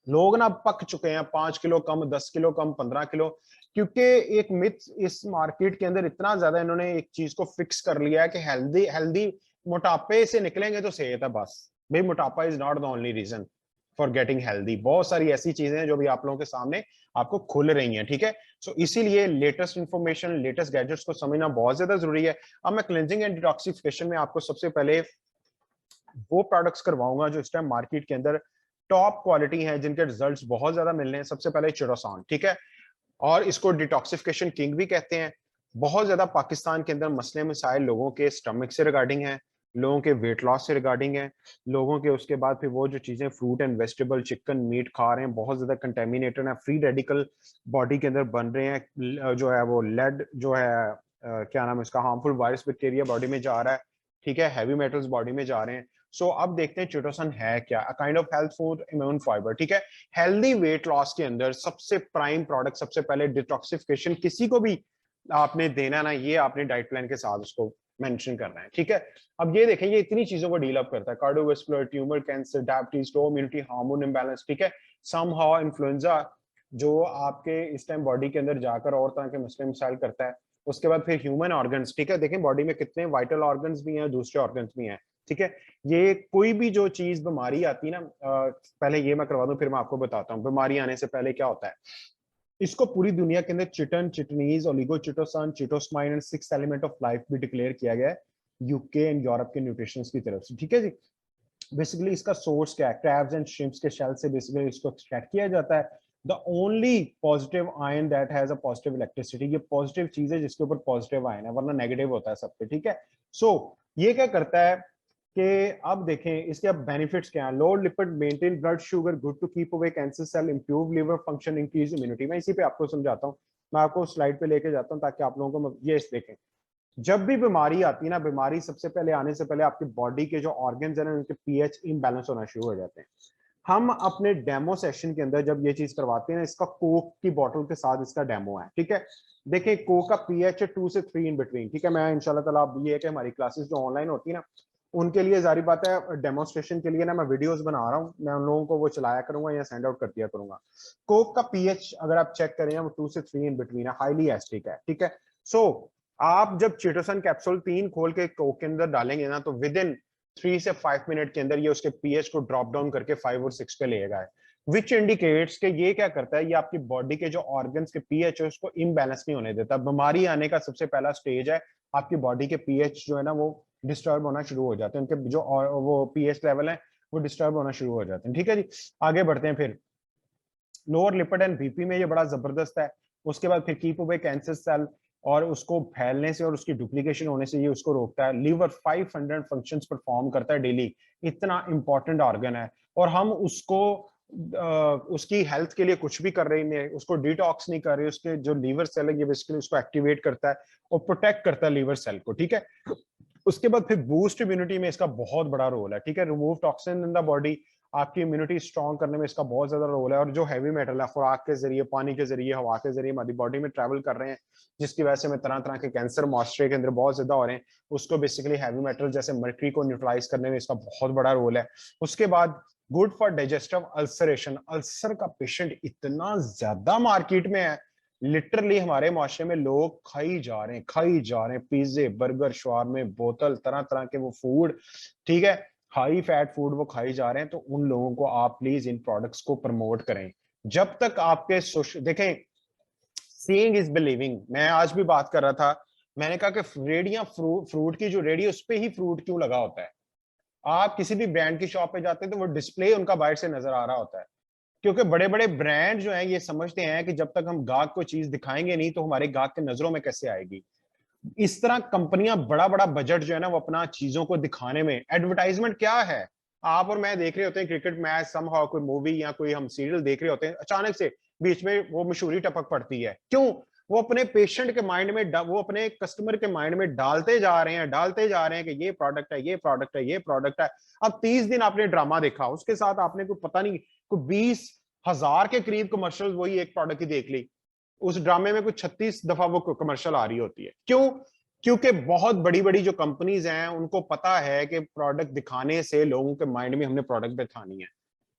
लोग ना पक चुके हैं 5 किलो कम, 10 किलो कम, 15 किलो, क्योंकि एक मिथ इस मार्केट के अंदर इतना ज्यादा इन्होंने एक चीज को फिक्स कर लिया है कि हेल्दी हेल्दी, मोटापे से निकलेंगे तो सेहत है बस। भाई मोटापा is not the only reason for getting healthy, बहुत सारी ऐसी चीजें हैं जो भी आप लोगों के सामने आपको खुल रही हैं, ठीक है। सो इसीलिए लेटेस्ट इंफॉर्मेशन, लेटेस्ट गैजेट्स को समझना बहुत ज्यादा जरूरी है। अब मैं क्लेंजिंग एंड डिटॉक्सिफिकेशन में आपको सबसे पहले वो प्रोडक्ट्स करवाऊंगा जो इस टाइम मार्केट के अंदर टॉप क्वालिटी हैं, जिनके रिजल्ट्स बहुत ज्यादा मिल रहे हैं। सबसे पहले चिरोसान, ठीक है, और इसको डिटॉक्सिफिकेशन किंग भी कहते हैं। बहुत ज्यादा पाकिस्तान के अंदर मसले मसाइल लोगों के स्टमक से रिगार्डिंग है, लोगों के वेट लॉस से रिगार्डिंग है, लोगों के उसके बाद फिर वो जो चीजें fruit and vegetable, chicken, meat खा रहे हैं, बहुत ज्यादा कंटेमिनेटेड है, फ्री रेडिकल बॉडी के अंदर बन रहे हैं, जो है वो लेड जो है, क्या नाम है उसका, हार्मफुल वायरस बैक्टीरिया बॉडी में जा रहा है, ठीक है, हैवी मेटल्स बॉडी में जा रहे हैं। सो अब देखते हैं चिटोसन है क्या, a kind of health food, immune fibre, ठीक है। हेल्दी वेट लॉस के अंदर सबसे प्राइम प्रोडक्ट, सबसे पहले डिटॉक्सिफिकेशन, किसी को भी आपने देना ना, ये आपने डाइट प्लान के साथ उसको मेंशन करना है, ठीक है। अब ये देखें ये इतनी चीजों को डील अप करता है, कार्डियोवास्कुलर, ट्यूमर, कैंसर, डायबिटीज, लो इम्यूनिटी, हार्मोन इम्बैलेंस, ठीक है, समहाउ इन्फ्लुएंजा जो आपके इस टाइम बॉडी के अंदर जाकर और तरह के मसले मसाइल करता है। उसके बाद फिर ह्यूमन ऑर्गन्स, ठीक है, देखें बॉडी में कितने वाइटल ऑर्गन्स भी हैं, दूसरे ऑर्गन्स भी हैं, ठीक है। ये कोई भी जो चीज बीमारी आती है ना, पहले ये मैं करवा दूं फिर मैं आपको बताता हूँ बीमारी आने से पहले क्या होता है। इसको पूरी दुनिया के अंदर चिटन, चिटनीज, ओलिगोचिटोसान, चिटोस्माइन and six element of life भी डिक्लेयर किया गया है यूके एंड यूरोप के न्यूट्रिशन की तरफ से, ठीक है जी। बेसिकली इसका सोर्स क्या है, क्रैब्स एंड श्रिम्प्स के शेल से बेसिकली इसको एक्सट्रैक्ट किया जाता है। The only positive ion that has a positive electricity, ये पॉजिटिव चीज है जिसके ऊपर पॉजिटिव आयन है, वरना नेगेटिव होता है सब पे, ठीक है। सो ये क्या करता है कि अब देखें इसके अब बेनिफिट्स क्या हैं। Low lipid, maintain blood sugar, good to keep away cancer cell, improve liver function, increase immunity. मैं इसी पे आपको समझाता हूँ, मैं आपको स्लाइड पे लेके जाता हूँ ताकि आप लोगों को ये देखें। जब भी बीमारी आती है ना, बीमारी सबसे पहले आने से पहले आपकी बॉडी के जो ऑर्गन्स हैं ना उनके पीएच इम्बैलेंस होना शुरू हो जाते हैं। हम अपने डेमो सेशन के अंदर जब ये चीज करवाते हैं ना, इसका कोक की बोतल के साथ इसका डेमो है, ठीक है। देखिए कोक का पीएच है 2 से 3 इन बिटवीन, ठीक है। मैं इंशाल्लाह ताला अब ये है कि हमारी क्लासेस जो ऑनलाइन होती है ना उनके लिए जारी बात है, डेमोस्ट्रेशन के लिए ना मैं वीडियोस बना रहा हूँ, मैं उन लोगों को वो चलाया करूंगा या सेंड आउट कर दिया करूंगा। कोक का पीएच अगर आप चेक करें वो 2 से 3 इन बिटवीन है, हाईली एसिडिक है, ठीक है। सो आप जब चिटोसन कैप्सूल 3 खोल के कोक के अंदर डालेंगे ना तो विद इन 3 से 5 मिनट के अंदर ये उसके पीएच को ड्रॉप डाउन करके 5 और 6 पे लेगा है, विच इंडिकेट्स कि ये क्या करता है, ये आपकी बॉडी के जो ऑर्गन्स के पीएच है उसको इम्बैलेंस नहीं होने देता। बीमारी आने का सबसे पहला स्टेज है आपकी बॉडी के पीएच जो है ना वो डिस्टर्ब होना शुरू हो जाते हैं, उनके जो वो पीएच लेवल है वो डिस्टर्ब होना शुरू हो जाते हैं, ठीक है जी। आगे बढ़ते हैं फिर। लोअर लिपिड एंड बीपी में ये बड़ा जबरदस्त है। उसके बाद फिर कीप अवे कैंसर सेल, और उसको फैलने से और उसकी डुप्लीकेशन होने से ये उसको रोकता है। लीवर 500 फंक्शंस परफॉर्म करता है डेली, इतना इंपॉर्टेंट ऑर्गन है। और हम उसको उसकी हेल्थ के लिए कुछ भी कर रहे हैं, उसको डिटॉक्स नहीं कर रहे, उसके जो लीवर सेल है ये बेसिकली उसको एक्टिवेट करता है और प्रोटेक्ट करता है लीवर सेल को, ठीक है। उसके बाद फिर बूस्ट इम्यूनिटी में इसका बहुत बड़ा रोल है, ठीक है। Remove toxin in the body, आपकी इम्यूनिटी स्ट्रॉन्ग करने में इसका बहुत ज्यादा रोल है। और जो हैवी मेटल है खुराक के जरिए, पानी के जरिए, हवा के जरिए हमारी बॉडी में ट्रैवल कर रहे हैं, जिसकी वजह से हमें तरह तरह के कैंसर मॉइस्चर के अंदर बहुत ज्यादा हो रहे हैं, उसको बेसिकली हैवी मेटल जैसे मर्क्यूरी को न्यूट्रलाइज करने में इसका बहुत बड़ा रोल है। उसके बाद good for digestive ulceration, ulcer का पेशेंट इतना ज्यादा मार्केट में है, लिटरली हमारे माशरे में लोग खाई जा रहे हैं पिज्जे, बर्गर, शवारमे, बोतल, तरह तरह के वो फूड, ठीक है, हाई फैट फूड वो खाई जा रहे हैं। तो उन लोगों को आप प्लीज इन प्रोडक्ट्स को प्रमोट करें। जब तक आपके सोशल, देखें, सीइंग इज बिलीविंग, मैं आज भी बात कर रहा था, मैंने कहा कि रेडियां, फ्रूट की जो रेडी है उस पर ही फ्रूट क्यों लगा होता है। आप किसी भी ब्रांड की शॉप पे जाते हैं तो वो डिस्प्ले उनका बाहर से नजर आ रहा होता है, क्योंकि बड़े बड़े ब्रांड जो हैं ये समझते हैं कि जब तक हम गाहक को चीज दिखाएंगे नहीं तो हमारे गाहक के नजरों में कैसे आएगी। इस तरह कंपनियां बड़ा बड़ा बजट जो है ना वो अपना चीजों को दिखाने में, एडवर्टाइजमेंट क्या है, आप और मैं देख रहे होते हैं क्रिकेट मैच, समहाउ कोई मूवी या कोई हम सीरियल देख रहे होते हैं, अचानक से बीच में वो मशहूरी टपक पड़ती है, क्यों? वो अपने पेशेंट के माइंड में, वो अपने कस्टमर के माइंड में डालते जा रहे हैं कि ये प्रोडक्ट है, ये प्रोडक्ट है, ये प्रोडक्ट है। अब 30 दिन आपने ड्रामा देखा, उसके साथ आपने कोई पता नहीं कोई 20,000 के करीब कमर्शियल वही एक प्रोडक्ट की देख ली, उस ड्रामे में कुछ 36 दफा वो कमर्शियल आ रही होती है, क्यों? क्योंकि बहुत बड़ी बड़ी जो कंपनीज हैं उनको पता है कि प्रोडक्ट दिखाने से लोगों के माइंड में हमने प्रोडक्ट दिखानी है।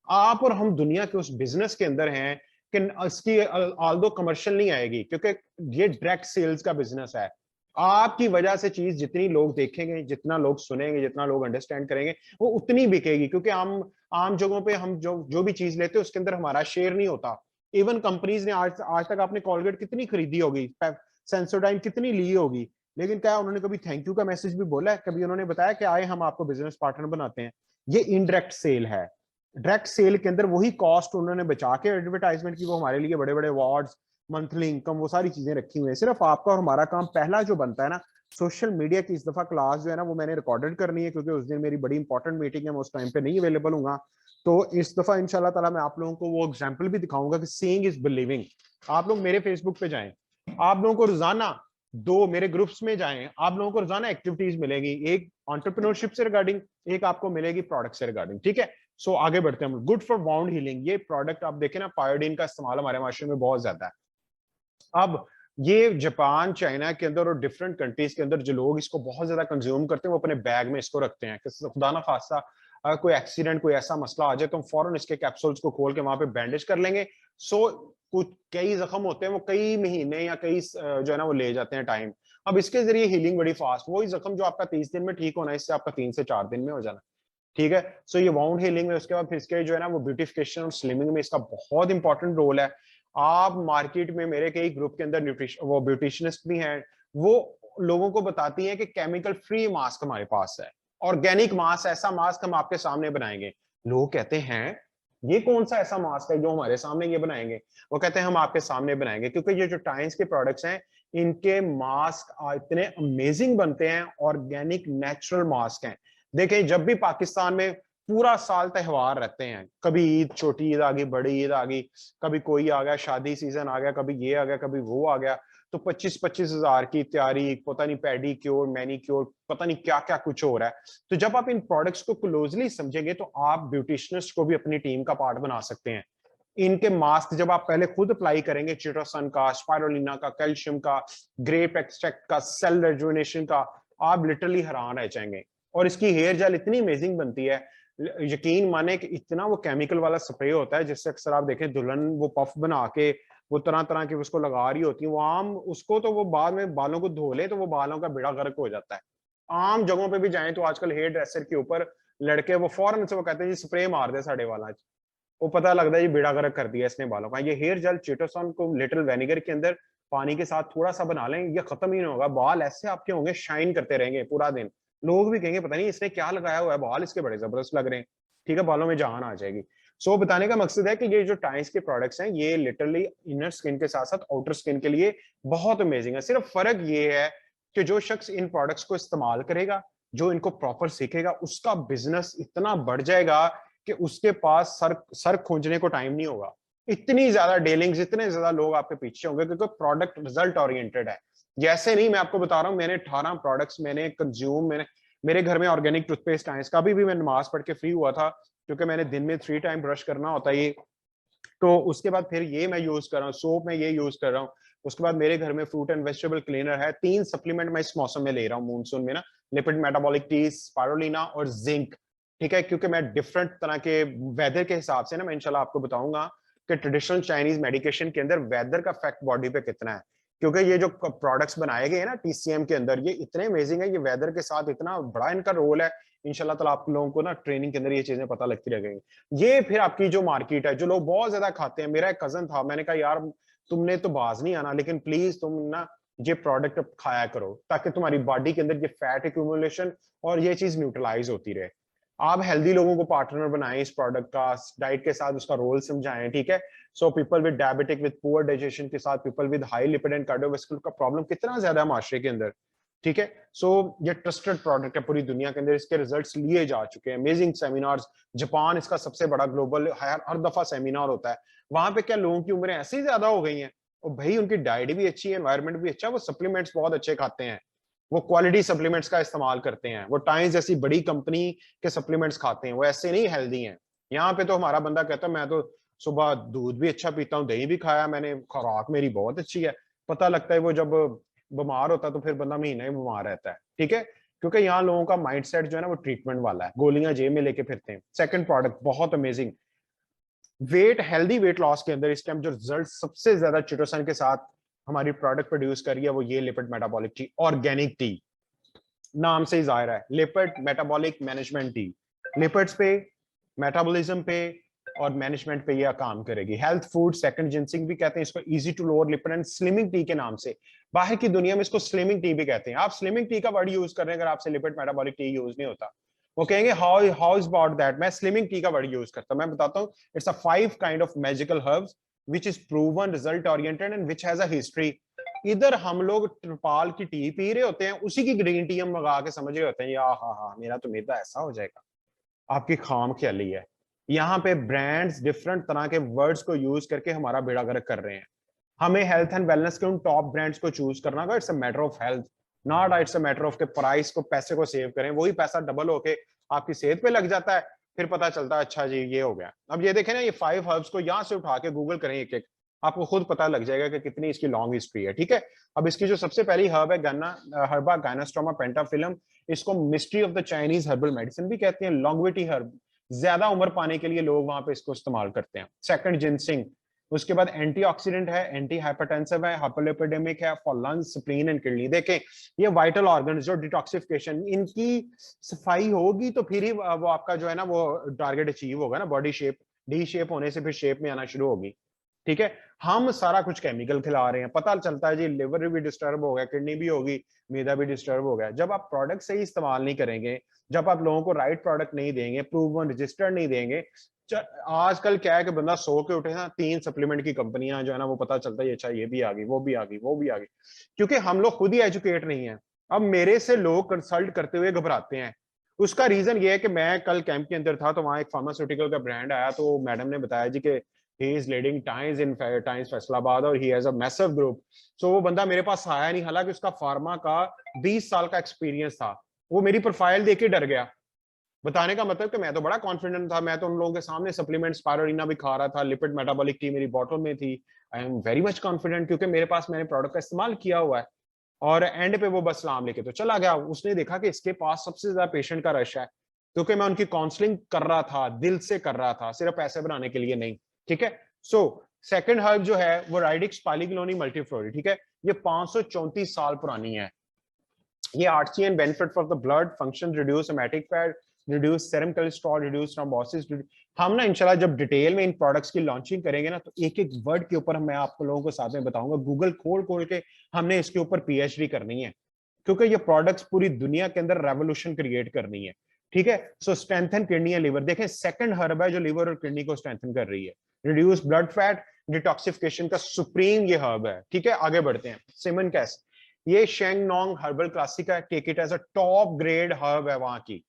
आप और हम दुनिया के उस बिजनेस के अंदर हैं कि इसकी ऑल्दो कमर्शियल नहीं आएगी, क्योंकि ये डायरेक्ट सेल्स का बिजनेस है। आपकी वजह से चीज जितनी लोग देखेंगे, जितना लोग सुनेंगे, जितना लोग अंडरस्टैंड करेंगे, वो उतनी बिकेगी, क्योंकि आम आम जगहों पे हम जो भी चीज लेते हैं उसके अंदर हमारा शेयर नहीं होता। इवन कंपनीज ने आज तक आपने कोलगेट कितनी खरीदी होगी, सेंसोडाइन कितनी ली होगी, लेकिन क्या उन्होंने कभी थैंक यू का मैसेज भी बोला है? कभी उन्होंने बताया कि आए हम आपको बिजनेस पार्टनर बनाते हैं? ये इनडायरेक्ट सेल है। डायरेक्ट सेल के अंदर वही कॉस्ट उन्होंने बचा के एडवर्टाइजमेंट की, वो हमारे लिए बड़े बड़े अवार्ड्स, मंथली इनकम, वो सारी चीजें रखी हुई है। सिर्फ आपका और हमारा काम पहला जो बनता है ना, सोशल मीडिया की इस दफा क्लास जो है ना वो मैंने रिकॉर्डेड करनी है, क्योंकि उस दिन मेरी बड़ी इंपॉर्टेंट मीटिंग है, मैं उस टाइम पे नहीं अवेलेबल हूँ। तो इस दफा इंशाल्लाह ताला मैं आप लोगों को वो एग्जाम्पल भी दिखाऊंगा कि सीइंग इज बिलीविंग। आप लोग मेरे फेसबुक पे जाएं, आप लोगों को रोजाना 2 मेरे ग्रुप्स में जाएं, आप लोगों को रोजाना एक्टिविटीज मिलेगी, एक एंटरप्रेन्योरशिप से रिगार्डिंग, एक आपको मिलेगी प्रोडक्ट से रिगार्डिंग, ठीक है। सो आगे बढ़ते हैं हम। गुड फॉर वाउंड हीलिंग, ये प्रोडक्ट आप देखें ना, पायोडीन का इस्तेमाल हमारे माशरे में बहुत ज्यादा है। अब ये जापान, चाइना के अंदर और डिफरेंट कंट्रीज के अंदर जो लोग इसको बहुत ज्यादा कंज्यूम करते हैं वो अपने बैग में इसको रखते हैं कि खुदा ना खास्ता कोई एक्सीडेंट, कोई ऐसा मसला आ जाए तो हम फौरन इसके कैप्सूल्स को खोल के वहां पे बैंडेज कर लेंगे। सो कुछ कई जख्म होते हैं वो कई महीने या कई जो है ना वो ले जाते हैं टाइम। अब इसके जरिए हीलिंग बड़ी फास्ट, वही जख्म जो आपका 30 दिन में ठीक होना है, इससे आपका 3 से 4 दिन में हो जाना, ठीक है। सो ये वाउंड हीलिंग में, उसके बाद फिर इसके जो है ना वो ब्यूटिफिकेशन और स्लिमिंग में इसका बहुत इंपॉर्टेंट रोल है। आप मार्केट में, मेरे कई ग्रुप के अंदर न्यूट्रिशन वो ब्यूटिशियनिस्ट भी हैं, वो लोगों को बताती हैं कि केमिकल फ्री मास्क हमारे पास है, ऑर्गेनिक मास्क, ऐसा मास्क हम आपके सामने बनाएंगे। लोग कहते हैं ये कौन सा ऐसा मास्क है जो हमारे सामने ये बनाएंगे? वो कहते हैं हम आपके सामने बनाएंगे, क्योंकि ये जो टाइम्स के प्रोडक्ट्स हैं इनके मास्क इतने अमेजिंग बनते हैं, ऑर्गेनिक नेचुरल मास्क हैं। देखें, जब भी पाकिस्तान में पूरा साल त्योहार रहते हैं, कभी ईद, छोटी ईद आ गई, बड़ी ईद आ गई, कभी कोई आ गया, शादी सीजन आ गया, कभी ये आ गया, कभी वो आ गया, तो 25-25 हजार की तैयारी, पता नहीं पेडिक्योर, मैनिक्योर, पता नहीं क्या क्या कुछ हो रहा है। तो जब आप इन प्रोडक्ट्स को क्लोजली समझेंगे तो आप ब्यूटिशियनिस्ट को भी अपनी टीम का पार्ट बना सकते हैं। इनके मास्क जब आप पहले खुद अप्लाई करेंगे, चिटोसन का, स्पाइरुलिना का, कैल्शियम का, ग्रेप एक्सट्रैक्ट का, सेल रेजुविनेशन का, आप लिटरली हैरान रह जाएंगे। और इसकी हेयर जेल इतनी अमेजिंग बनती है, यकीन माने कि इतना वो केमिकल वाला स्प्रे होता है जिससे अक्सर आप देखें दुल्हन वो पफ बना के वो तरह तरह की उसको लगा रही होती है, वो आम उसको तो वो बाद में बालों को धो ले तो वो बालों का बेड़ा गर्क हो जाता है। आम जगहों पे भी जाएं तो आजकल हेयर ड्रेसर के ऊपर लड़के वो फौरन से वो कहते हैं जी स्प्रे मार दे साढ़े वाला, वो पता लगता है ये बेड़ा गर्क कर दिया इसने बालों का। ये हेयर जेल चिटोसन को लिटिल वेनेगर के अंदर पानी के साथ थोड़ा सा बना लें, ये खत्म ही नहीं होगा, बाल ऐसे आपके होंगे, शाइन करते रहेंगे पूरा दिन। लोग भी कहेंगे पता नहीं इसने क्या लगाया हुआ है, बाल इसके बड़े जबरदस्त लग रहे हैं, ठीक है, बालों में जान आ जाएगी। सो बताने का मकसद है कि ये जो टाइम्स के प्रोडक्ट्स हैं ये लिटरली इनर स्किन के साथ साथ आउटर स्किन के लिए बहुत अमेजिंग है। सिर्फ फर्क ये है कि जो शख्स इन प्रोडक्ट्स को इस्तेमाल करेगा, जो इनको प्रॉपर सीखेगा, उसका बिजनेस इतना बढ़ जाएगा कि उसके पास सर सर खोजने को टाइम नहीं होगा। इतनी ज्यादा डीलिंग्स, इतने ज्यादा लोग आपके पीछे होंगे क्योंकि प्रोडक्ट रिजल्ट ओरिएंटेड है। जैसे नहीं, मैं आपको बता रहा हूँ, मैंने 18 प्रोडक्ट्स मैंने कंज्यूम, मैंने मेरे घर में ऑर्गेनिक टूथपेस्ट आए, कभी भी मैं नमाज पढ़ के फ्री हुआ था क्योंकि मैंने दिन में 3 टाइम ब्रश करना होता है ये, तो उसके बाद फिर ये मैं यूज कर रहा हूँ, सोप मैं ये यूज कर रहा हूँ। उसके बाद मेरे घर में फ्रूट एंड वेजिटेबल क्लीनर है। 3 सप्लीमेंट मैं इस मौसम में ले रहा हूँ, मानसून में ना, लिपिड मेटाबॉलिक टी, स्पारुलिना और जिंक। ठीक है, क्योंकि मैं डिफरेंट तरह के वेदर के हिसाब से ना, मैं इंशाल्लाह आपको बताऊंगा कि ट्रेडिशनल चाइनीज मेडिकेशन के अंदर वेदर का इफेक्ट बॉडी पे कितना है। क्योंकि ये जो प्रोडक्ट्स बनाए गए हैं ना टीसीएम के अंदर, ये इतने अमेजिंग है, ये वेदर के साथ इतना बड़ा इनका रोल है। इंशाल्लाह ताला आप लोगों को ना ट्रेनिंग के अंदर ये चीजें पता लगती रहेंगी। ये फिर आपकी जो मार्केट है, जो लोग बहुत ज्यादा खाते हैं, मेरा एक कजन था, मैंने कहा यार तुमने तो बाज नहीं आना, लेकिन प्लीज तुम ना ये प्रोडक्ट खाया करो ताकि तुम्हारी बॉडी के अंदर ये फैट एक्यूमुलेशन और ये चीज न्यूट्रलाइज होती रहे। आप हेल्दी लोगों को पार्टनर बनाएं इस प्रोडक्ट का, डाइट के साथ उसका रोल समझाएं। ठीक है, so people with diabetic, with poor digestion के साथ people with high lipid and cardiovascular का प्रॉब्लम कितना ज्यादा है माशरे के अंदर। ठीक है, सो ये ट्रस्टेड प्रोडक्ट है पूरी दुनिया के अंदर, इसके रिजल्ट्स लिए जा चुके हैं, अमेजिंग सेमिनार्स। जापान इसका सबसे बड़ा ग्लोबल, हर दफा सेमिनार होता है वहां पे। क्या लोगों की उम्रें ऐसी ज्यादा हो गई हैं, और भाई उनकी डाइट भी अच्छी है, एनवायरमेंट भी अच्छा है, वो सप्लीमेंट्स बहुत अच्छे खाते हैं, वो क्वालिटी सप्लीमेंट्स का इस्तेमाल करते हैं, वो टाइम्स जैसी बड़ी कंपनी के सप्लीमेंट्स खाते हैं, वो ऐसे नहीं हेल्दी हैं। यहाँ पे तो हमारा बंदा कहता है मैं तो सुबह दूध भी अच्छा पीता हूँ, दही भी खाया मैंने, खुराक मेरी बहुत अच्छी है। पता लगता है वो जब बीमार होता है तो फिर बंदा महीने में बीमार रहता है। ठीक है, क्योंकि यहाँ लोगों का माइंडसेट जो है ना वो ट्रीटमेंट वाला है, गोलियां जेब में लेके फिरते हैं। सेकंड प्रोडक्ट बहुत अमेजिंग, हेल्दी वेट लॉस के अंदर इस टाइम जो रिजल्ट सबसे ज्यादा चिटोसन के साथ हमारी प्रोडक्ट प्रोड्यूस कर रही है वो ये lipid metabolic T, organic T, नाम से ही जाहिर है, lipid metabolic management T. Lipids पे, मेटाबॉलिज्म पे और मैनेजमेंट पे यह काम करेगी। हेल्थ फूड सेकंड जिंसिंग भी कहते हैं इसको, easy to lower lipid and slimming tea के नाम से। बाहर की दुनिया में इसको स्लिमिंग टी भी कहते हैं। आप स्लिमिंग टी का वर्ड यूज कर रहे हैं, अगर आपसे लिपिड मेटाबॉलिक टी यूज नहीं होता, वो कहेंगे हाउ इज अबाउट दैट। मैं स्लिमिंग टी का वर्ड यूज करता हूं, मैं बताता हूं, it's a 5 kind of magical herbs which is proven result oriented and which has a history. इधर हम लोग ट्रिपाल की टी पी रहे होते हैं, उसी की ग्रीन टी हम मंगा के समझ रहे होते हैं, या हाँ मेरा तो मैदा ऐसा हो जाएगा, आपकी खाम ख्याली है। यहाँ पे ब्रांड्स डिफरेंट तरह के वर्ड्स को यूज करके हमारा बेड़ा गर्क कर रहे हैं। हमें हेल्थ एंड वेलनेस के उन टॉप ब्रांड्स को चूज करना होगा। It's a matter of health, not it's a matter of के प्राइस को, पैसे को सेव करें। वही पैसा डबल होके आपकी सेहत पे लग जाता है, फिर पता चलता है अच्छा जी ये हो गया। अब ये देखें ना, ये 5 हर्ब्स को यहाँ से उठा के गूगल करें एक एक, आपको खुद पता लग जाएगा कि कितनी इसकी लॉन्ग हिस्ट्री है। ठीक है, अब इसकी जो सबसे पहली हर्ब है गन्ना, हर्बा गायनास्ट्रोमा पेंटाफिलम, इसको mystery of the Chinese herbal medicine भी कहते हैं, लॉन्गविटी हर्ब, ज्यादा उम्र पाने के लिए लोग वहां पे इसको इस्तेमाल करते हैं। सेकंड जिनसिंग, उसके बाद एंटीऑक्सीडेंट है, एंटी हाइपरटेंसिव है, हाइपोलिपिडेमिक है, for lungs, spleen and kidney. देखें ये वाइटल ऑर्गन जो डिटॉक्सिफिकेशन, इनकी सफाई होगी तो फिर ही वो आपका जो है ना वो टारगेट अचीव होगा ना, बॉडी शेप डी शेप होने से फिर शेप में आना शुरू होगी। ठीक है, हम सारा कुछ केमिकल खिला रहे हैं, पता चलता है जी लिवर भी डिस्टर्ब हो गया, किडनी भी होगी, मैदा भी डिस्टर्ब हो गया। जब आप प्रोडक्ट सही इस्तेमाल नहीं करेंगे, जब आप लोगों को राइट प्रोडक्ट नहीं देंगे, प्रूवन रजिस्टर्ड नहीं देंगे, आजकल क्या है कि बंदा सो के उठे ना, 3 सप्लीमेंट की कंपनियां जो है ना वो पता चलता है अच्छा ये भी आ गई, वो भी आ गई, वो भी आ गई, क्योंकि हम लोग खुद ही एजुकेट नहीं है। अब मेरे से लोग कंसल्ट करते हुए घबराते हैं। उसका रीजन ये है कि मैं कल कैंप के अंदर था, तो वहां एक फार्मास्यूटिकल का ब्रांड आया, तो मैडम ने बताया जी कि he is leading Times in Times Faisalabad और he has a massive group। so वो बंदा मेरे पास आया नहीं, हालांकि उसका फार्मा का 20 साल का एक्सपीरियंस था। वो मेरी प्रोफाइल देख के डर गया। बताने का मतलब कि मैं तो बड़ा कॉन्फिडेंट था, मैं तो उन लोगों के सामने सप्लीमेंट स्पायरुलिना भी खा रहा था, लिपिड मेटाबॉलिक टी मेरी बॉटल में थी। I am very much confident क्योंकि मेरे पास मैंने प्रोडक्ट का इस्तेमाल किया हुआ है। और एंड पे वो बस सलाम लेके तो चला गया। उसने देखा कि इसके पास सबसे ज्यादा पेशेंट का रश है, क्योंकि मैं उनकी काउंसलिंग कर रहा था, दिल से कर रहा था, सिर्फ पैसे बनाने के लिए नहीं। ठीक है, सो सेकंड हर्ब जो है वो राइडिक्स पालीग्लोनी मल्टीफ्लोरी। ठीक है, ये 534 साल पुरानी है। ये आर्चियन benefit for the blood function, reduce hepatic fat, reduce serum cholesterol, reduce thrombosis. हम ना इंशाल्लाह जब डिटेल में इन प्रोडक्ट्स की लॉन्चिंग करेंगे ना, तो एक एक वर्ड के ऊपर मैं आपको लोगों को साथ में बताऊंगा। गूगल खोल खोल के हमने इसके ऊपर पीएचडी करनी है, क्योंकि ये प्रोडक्ट्स पूरी दुनिया के अंदर रेवोल्यूशन क्रिएट करनी है। ठीक है। सो स्ट्रेंथन किडनी एंड लिवर, देखें सेकंड हर्ब है जो लिवर और किडनी को स्ट्रेंथन कर रही है। रिड्यूस ब्लड फैट, डिटॉक्सिफिकेशन का सुप्रीम ये हर्ब है। ठीक है, आगे बढ़ते हैं। सिमन कैस, ये शेंगनोंग हर्बल क्लासिक है, take it as a top grade herb है वहां की।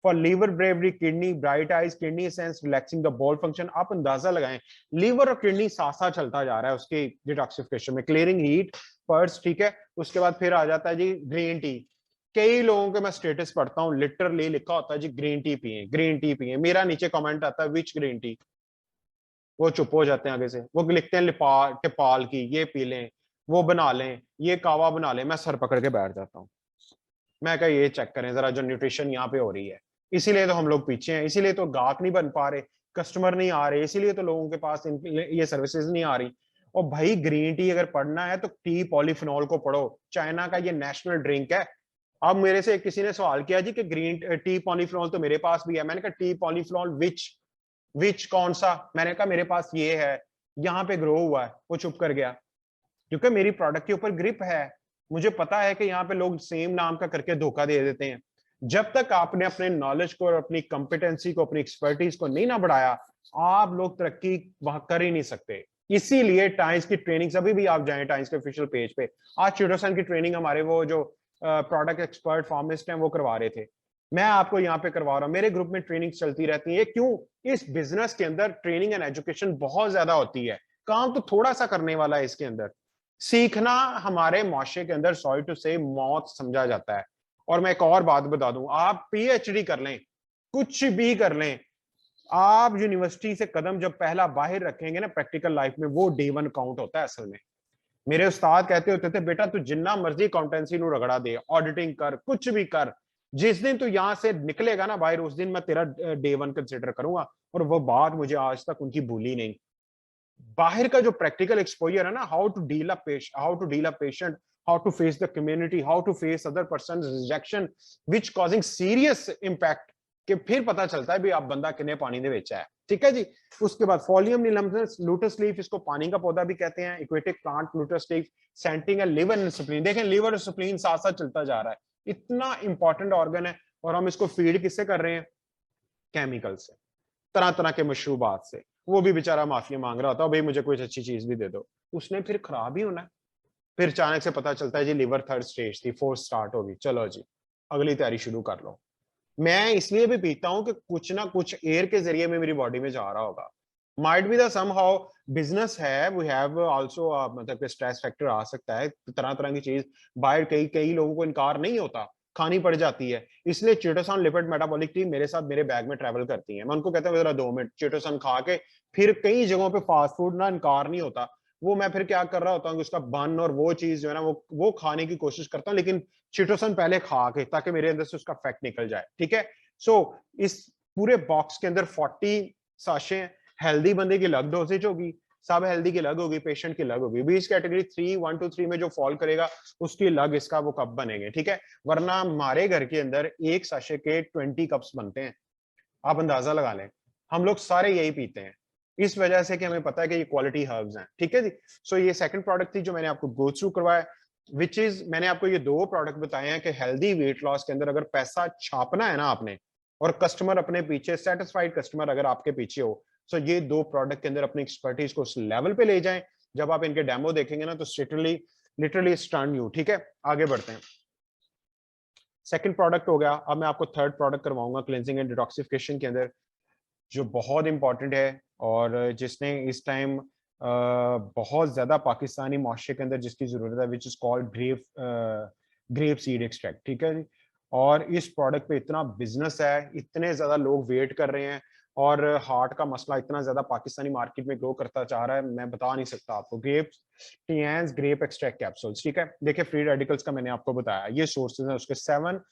For liver brewery, kidney bright eyes, kidney sense relaxing the ball function. आप अंदाजा लगाएं, लीवर और किडनी साथ साथ चलता जा रहा है उसकी डिटॉक्सिफिकेशन में, क्लियरिंग हीट पर्स। ठीक है, उसके बाद फिर आ जाता है जी ग्रीन टी। कई लोगों के मैं स्टेटस पढ़ता हूँ, लिटरली लिखा होता है जी ग्रीन टी पिए, ग्रीन टी पिए। मेरा नीचे कमेंट आता है विच ग्रीन टी, वो चुप हो जाते हैं आगे से। वो लिखते हैं टिपाल की, ये पी लें, वो बना लें, ये कावा बना लें। मैं सर पकड़ के बैठ जाता हूँ। मैं कहा ये चेक करें जरा जो न्यूट्रिशन यहाँ पे हो रही है। इसीलिए तो हम लोग पीछे हैं, इसीलिए तो गाहक नहीं बन पा रहे, कस्टमर नहीं आ रहे, इसीलिए तो लोगों के पास ये सर्विसेज नहीं आ रही। और भाई ग्रीन टी अगर पढ़ना है तो टी पॉलीफिनॉल को पढ़ो, चाइना का ये नेशनल ड्रिंक है। अब मेरे से किसी ने सवाल किया जी कि ग्रीन टी पॉलीफिनॉल तो मेरे पास भी है। मैंने कहा टी पॉलीफिनॉल विच कौन सा? मैंने कहा मेरे पास ये है, यहाँ पे ग्रो हुआ है। वो चुप कर गया, क्योंकि मेरी प्रोडक्ट के ऊपर ग्रिप है। मुझे पता है कि यहाँ पे लोग सेम नाम का करके धोखा दे देते हैं। जब तक आपने अपने नॉलेज को और अपनी कंपिटेंसी को, अपनी एक्सपर्टीज को नहीं ना बढ़ाया, आप लोग तरक्की वहां कर ही नहीं सकते। इसीलिए टाइम्स की ट्रेनिंग, अभी भी आप जाएं टाइम्स के ऑफिशियल पेज पे, आज चिटोसन की ट्रेनिंग हमारे वो जो प्रोडक्ट एक्सपर्ट फार्मिस्ट हैं वो करवा रहे थे। मैं आपको यहाँ पे करवा रहा हूँ, मेरे ग्रुप में ट्रेनिंग चलती रहती है। क्यों? इस बिजनेस के अंदर ट्रेनिंग एंड एजुकेशन बहुत ज्यादा होती है, काम तो थोड़ा सा करने वाला है इसके अंदर। सीखना हमारे माशरे के अंदर सॉरी टू से मौत समझा जाता है। और मैं एक और बात बता दूं, आप पीएचडी कर लें, कुछ भी कर लें, आप यूनिवर्सिटी से कदम जब पहला बाहर रखेंगे ना प्रैक्टिकल लाइफ में, वो डे वन काउंट होता है असल में। मेरे उस्ताद कहते होते थे, बेटा तू जिन्ना मर्जी अकाउंटेंसी नु रगड़ा दे, ऑडिटिंग कर, कुछ भी कर, जिस दिन तू यहां से निकलेगा ना बाहर, उस दिन मैं तेरा डे वन कंसिडर करूंगा। और वो बात मुझे आज तक उनकी भूली नहीं। बाहर का जो प्रैक्टिकल एक्सपोजर है ना, how to deal a patient, how to face the community, how to face other person rejection which causing serious impact, कि फिर पता चलता है भी आप बंदा कितने पानी दे बेचा है। ठीक है जी। उसके बाद फॉलियम निलम्बस, लोटस लीफ, इसको पानी का पौधा भी कहते हैं, aquatic plant lotus leaf, scenting liver and spleen. देखें लिवर और स्प्लीन साथ साथ चलता जा रहा है, इतना इंपॉर्टेंट ऑर्गन है। और हम इसको फीड किससे कर रहे हैं? केमिकल से, तरह तरह के मशरूबात से। वो भी बेचारा माफिया मांग रहा होता है, भाई मुझे कोई अच्छी चीज भी दे दो, उसने फिर खराब ही होना है। फिर अचानक से पता चलता है जी लिवर थर्ड स्टेज थी, फोर्थ स्टार्ट होगी, चलो जी अगली तैयारी शुरू कर लो। मैं इसलिए भी पीता हूं कि कुछ ना कुछ एयर के जरिए में मेरी बॉडी में जा रहा होगा। Might be the somehow business है, वी हैव आल्सो मतलब स्ट्रेस फैक्टर आ सकता है, तरह तरह की चीज बाहर कई कई लोगों को इनकार नहीं होता, खानी पड़ जाती है। इसलिए चीटोसन लिपिड मेटाबॉलिक टीम मेरे साथ मेरे बैग में ट्रैवल करती है। मैं उनको कहता हूँ जरा 2 मिनट चीटोसन खा के, फिर कई जगहों पे फास्ट फूड ना इनकार नहीं होता। वो मैं फिर क्या कर रहा होता हूँ, उसका बन और वो चीज जो है ना वो खाने की कोशिश करता हूँ, लेकिन चीटोसन पहले खा के, ताकि मेरे अंदर से उसका फैक्ट निकल जाए। ठीक है। सो इस पूरे बॉक्स के अंदर 40 साशे, हेल्दी बंदे की अलग डोजेज होगी, सब हेल्दी की अलग होगी, पेशेंट की अलग होगी। बीच कैटेगरी 3 1 2 3 में जो फॉल करेगा उसकी अलग इसका वो कप बनेंगे। ठीक है। वरना हमारे घर के अंदर एक साशे के 20 कप्स बनते हैं, आप अंदाजा लगा लें। हम लोग सारे यही पीते हैं, इस वजह से कि हमें पता है कि ये क्वालिटी हर्ब्स हैं। ठीक है जी। सो ये सेकंड प्रोडक्ट थी जो मैंने आपको गो थ्रू करवाया, विच इज मैंने आपको ये 2 प्रोडक्ट बताए हैं कि हेल्दी वेट लॉस के अंदर अगर पैसा छापना है ना आपने, और कस्टमर अपने पीछे, सेटिस्फाइड कस्टमर अगर आपके पीछे हो, तो ये 2 प्रोडक्ट के अंदर अपनी एक्सपर्टीज को उस लेवल पे ले जाएं। जब आप इनके डेमो देखेंगे ना तो लिटरली लिटरली स्टन यू। ठीक है, आगे बढ़ते हैं। सेकंड प्रोडक्ट हो गया, अब मैं आपको थर्ड प्रोडक्ट करवाऊंगा क्लेंजिंग एंड डिटॉक्सिफिकेशन के अंदर, जो बहुत इंपॉर्टेंट है और जिसने इस टाइम बहुत ज्यादा पाकिस्तानी माशरे के अंदर जिसकी जरूरत है, which is called grape seed extract. ठीक है जी। और इस प्रोडक्ट पे इतना बिजनेस है, इतने ज्यादा लोग वेट कर रहे हैं, और हार्ट का मसला इतना ज्यादा पाकिस्तानी मार्केट में ग्रो करता जा रहा है, मैं बता नहीं सकता आपको। Grape extract capsules. ठीक है, देखिए फ्री रेडिकल्स का मैंने आपको बताया, ये सोर्सेज हैं उसके 7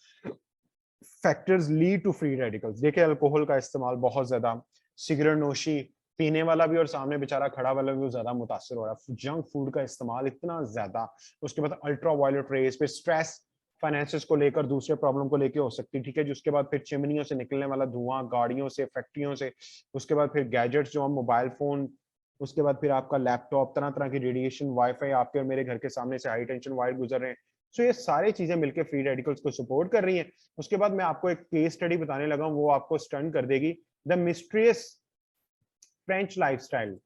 factors lead to free radicals. देखिए अल्कोहल का इस्तेमाल बहुत ज्यादा, सिगरेट नोशी, पीने वाला भी और सामने बेचारा खड़ा वाला भी ज्यादा मुतासर हो रहा है, जंक फूड का इस्तेमाल इतना ज्यादा, उसके बाद अल्ट्रा वायलेट रेज पे स्ट्रेस, फाइनेंसिस को लेकर, दूसरे प्रॉब्लम को लेकर हो सकती है। ठीक है जी। उसके बाद फिर चिमनियों से निकलने वाला धुआं, गाड़ियों से, फैक्ट्रियों से, उसके बाद फिर गैजेट्स जो हम मोबाइल फोन, उसके बाद फिर आपका लैपटॉप, तरह तरह की रेडिएशन, वाईफाई, आपके और मेरे घर के सामने से हाई टेंशन वायर गुजर रहे हैं, सो ये सारी चीजें मिलकर फ्री रेडिकल्स को सपोर्ट कर रही हैं। उसके बाद मैं आपको एक केस स्टडी बताने लगा हूं, वो आपको स्टन कर देगी। The mysterious French lifestyle.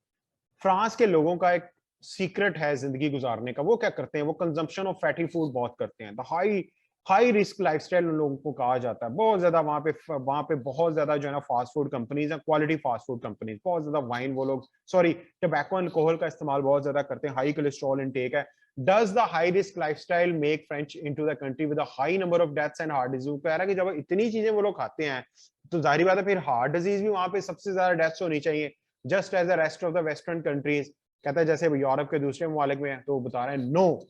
France के लोगों का एक सीक्रेट है जिंदगी गुजारने का। वो क्या करते हैं, वो कंजम्पशन ऑफ फैटी फूड बहुत करते हैं। The high high risk lifestyle उन लोगों को कहा जाता है। बहुत ज्यादा वहां पे बहुत ज्यादा जो है ना फास्ट फूड कंपनीज है, क्वालिटी फास्ट फूड कंपनीज। बहुत ज्यादा वाइन वो लोग, सॉरी, टबैको अल्कोहल का इस्तेमाल बहुत ज्यादा करते हैं। हाई कोलेस्ट्रॉल इनटेक है। Does the high risk lifestyle make French into the country with a high number of deaths and heart disease. कह रहा है कि जब इतनी चीजें वो लोग खाते हैं तो जाहिर बात है फिर हार्ट डिजीज भी वहां पे सबसे ज्यादा डेथ्स होनी चाहिए, just as the rest of the western countries. कहता है जैसे यूरोप के दूसरे ममालिक में है, तो बता रहे हैं नो,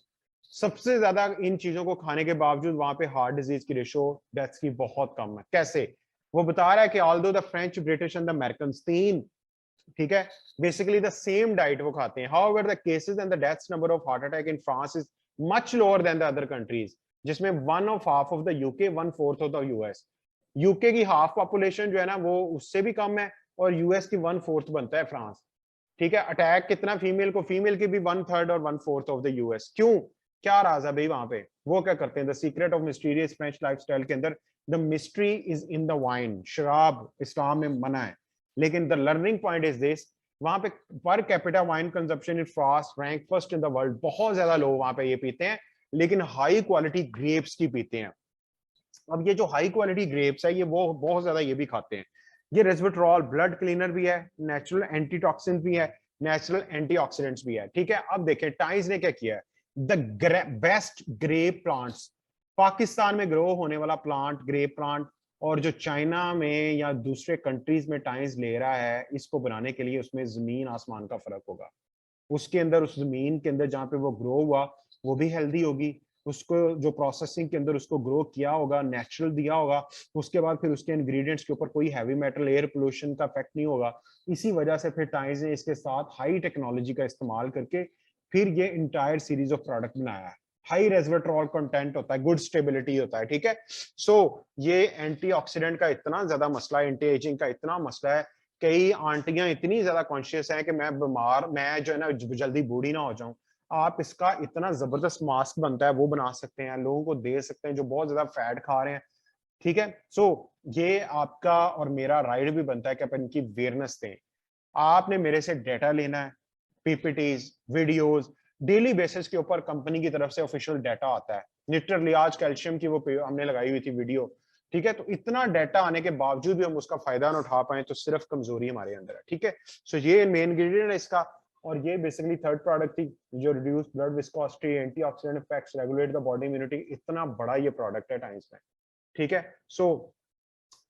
सबसे ज्यादा इन चीजों को खाने के बावजूद वहां पे हार्ट डिजीज की रेशो डेथ्स की बहुत कम है। कैसे? वो बता रहा है कि although the French, British and the American तीन, ठीक है, बेसिकली द सेम डाइट वो खाते हैं। However the cases and the deaths number of heart attack in France is much lower than the other countries, जिसमें one of half of the UK, one fourth of the US. UK की half population जो है ना वो उससे भी कम है, और यूएस की वन फोर्थ बनता है फ्रांस। ठीक है, अटैक कितना फीमेल को, फीमेल की भी वन थर्ड और one fourth of the US. क्यों, क्या राज है भाई वहां पे? वो क्या करते हैं, the secret of mysterious French lifestyle के अंदर the mystery is in the wine. शराब इस्लाम में मना है, लेकिन the learning point is this, वहां पे per capita wine consumption in France rank first in the world. बहुत ज्यादा लोग वहां पे ये पीते हैं, लेकिन हाई क्वालिटी ग्रेप्स की पीते हैं। अब ये जो हाई क्वालिटी ग्रेप्स है, ये वो बहुत ज्यादा ये भी खाते हैं। ये रेस्वेट्रॉल ब्लड क्लीनर भी है, नेचुरल एंटीटॉक्सिन भी है, नेचुरल एंटीऑक्सीडेंट्स भी है। ठीक है, अब देखें टाइम्स ने क्या किया है। The best grape plants, Pakistan में ग्रो होने वाला प्लांट, ग्रेप प्लांट, और जो चाइना में या दूसरे कंट्रीज में टाइम्स ले रहा है इसको बनाने के लिए, उसमें जमीन आसमान का फर्क होगा। उसके अंदर, उस जमीन के अंदर जहां पे वो ग्रो हुआ, वो भी हेल्दी होगी। उसको जो प्रोसेसिंग के अंदर उसको ग्रो किया होगा, नेचुरल दिया होगा। उसके बाद फिर उसके इंग्रेडिएंट्स के ऊपर कोई हैवी मेटल, एयर पोल्यूशन का इफेक्ट नहीं होगा। इसी वजह से फिर टाइम्स ने इसके साथ हाई टेक्नोलॉजी का इस्तेमाल करके फिर ये इंटायर सीरीज ऑफ प्रोडक्ट बनाया है। हाई रेस्वेट्रॉल कंटेंट होता है, गुड स्टेबिलिटी होता है। ठीक है, सो ये एंटीऑक्सीडेंट का इतना ज्यादा मसला है, एंटी एजिंग का इतना मसला है, कई आंटियां इतनी ज्यादा कॉन्शियस हैं कि मैं बीमार, मैं जो है ना जल्दी बूढ़ी ना हो जाऊं। आप इसका इतना जबरदस्त मास्क बनता है वो बना सकते हैं, लोगों को दे सकते हैं जो बहुत ज्यादा फैट खा रहे हैं। ठीक है, सो ये आपका और मेरा राइड भी बनता है कि अपन इनकी अवेयरनेस दें। आपने मेरे से डेटा लेना है, पीपीटीज, वीडियोस, डेली बेसिस के ऊपर कंपनी की तरफ से ऑफिशियल डाटा आता है। लिटरली आज कैल्शियम की वो हमने लगाई हुई थी वीडियो। ठीक है, तो इतना डाटा आने के बावजूद भी हम उसका फायदा ना उठा पाए तो सिर्फ कमजोरी हमारे अंदर है। ठीक है, सो ये मेन इंग्रेडिएंट है इसका। और ये बेसिकली थर्ड प्रोडक्ट थी जो reduce blood viscosity, antioxidant effects, regulate the body immunity. इतना बड़ा ये प्रोडक्ट है टाइम्स में। ठीक है, सो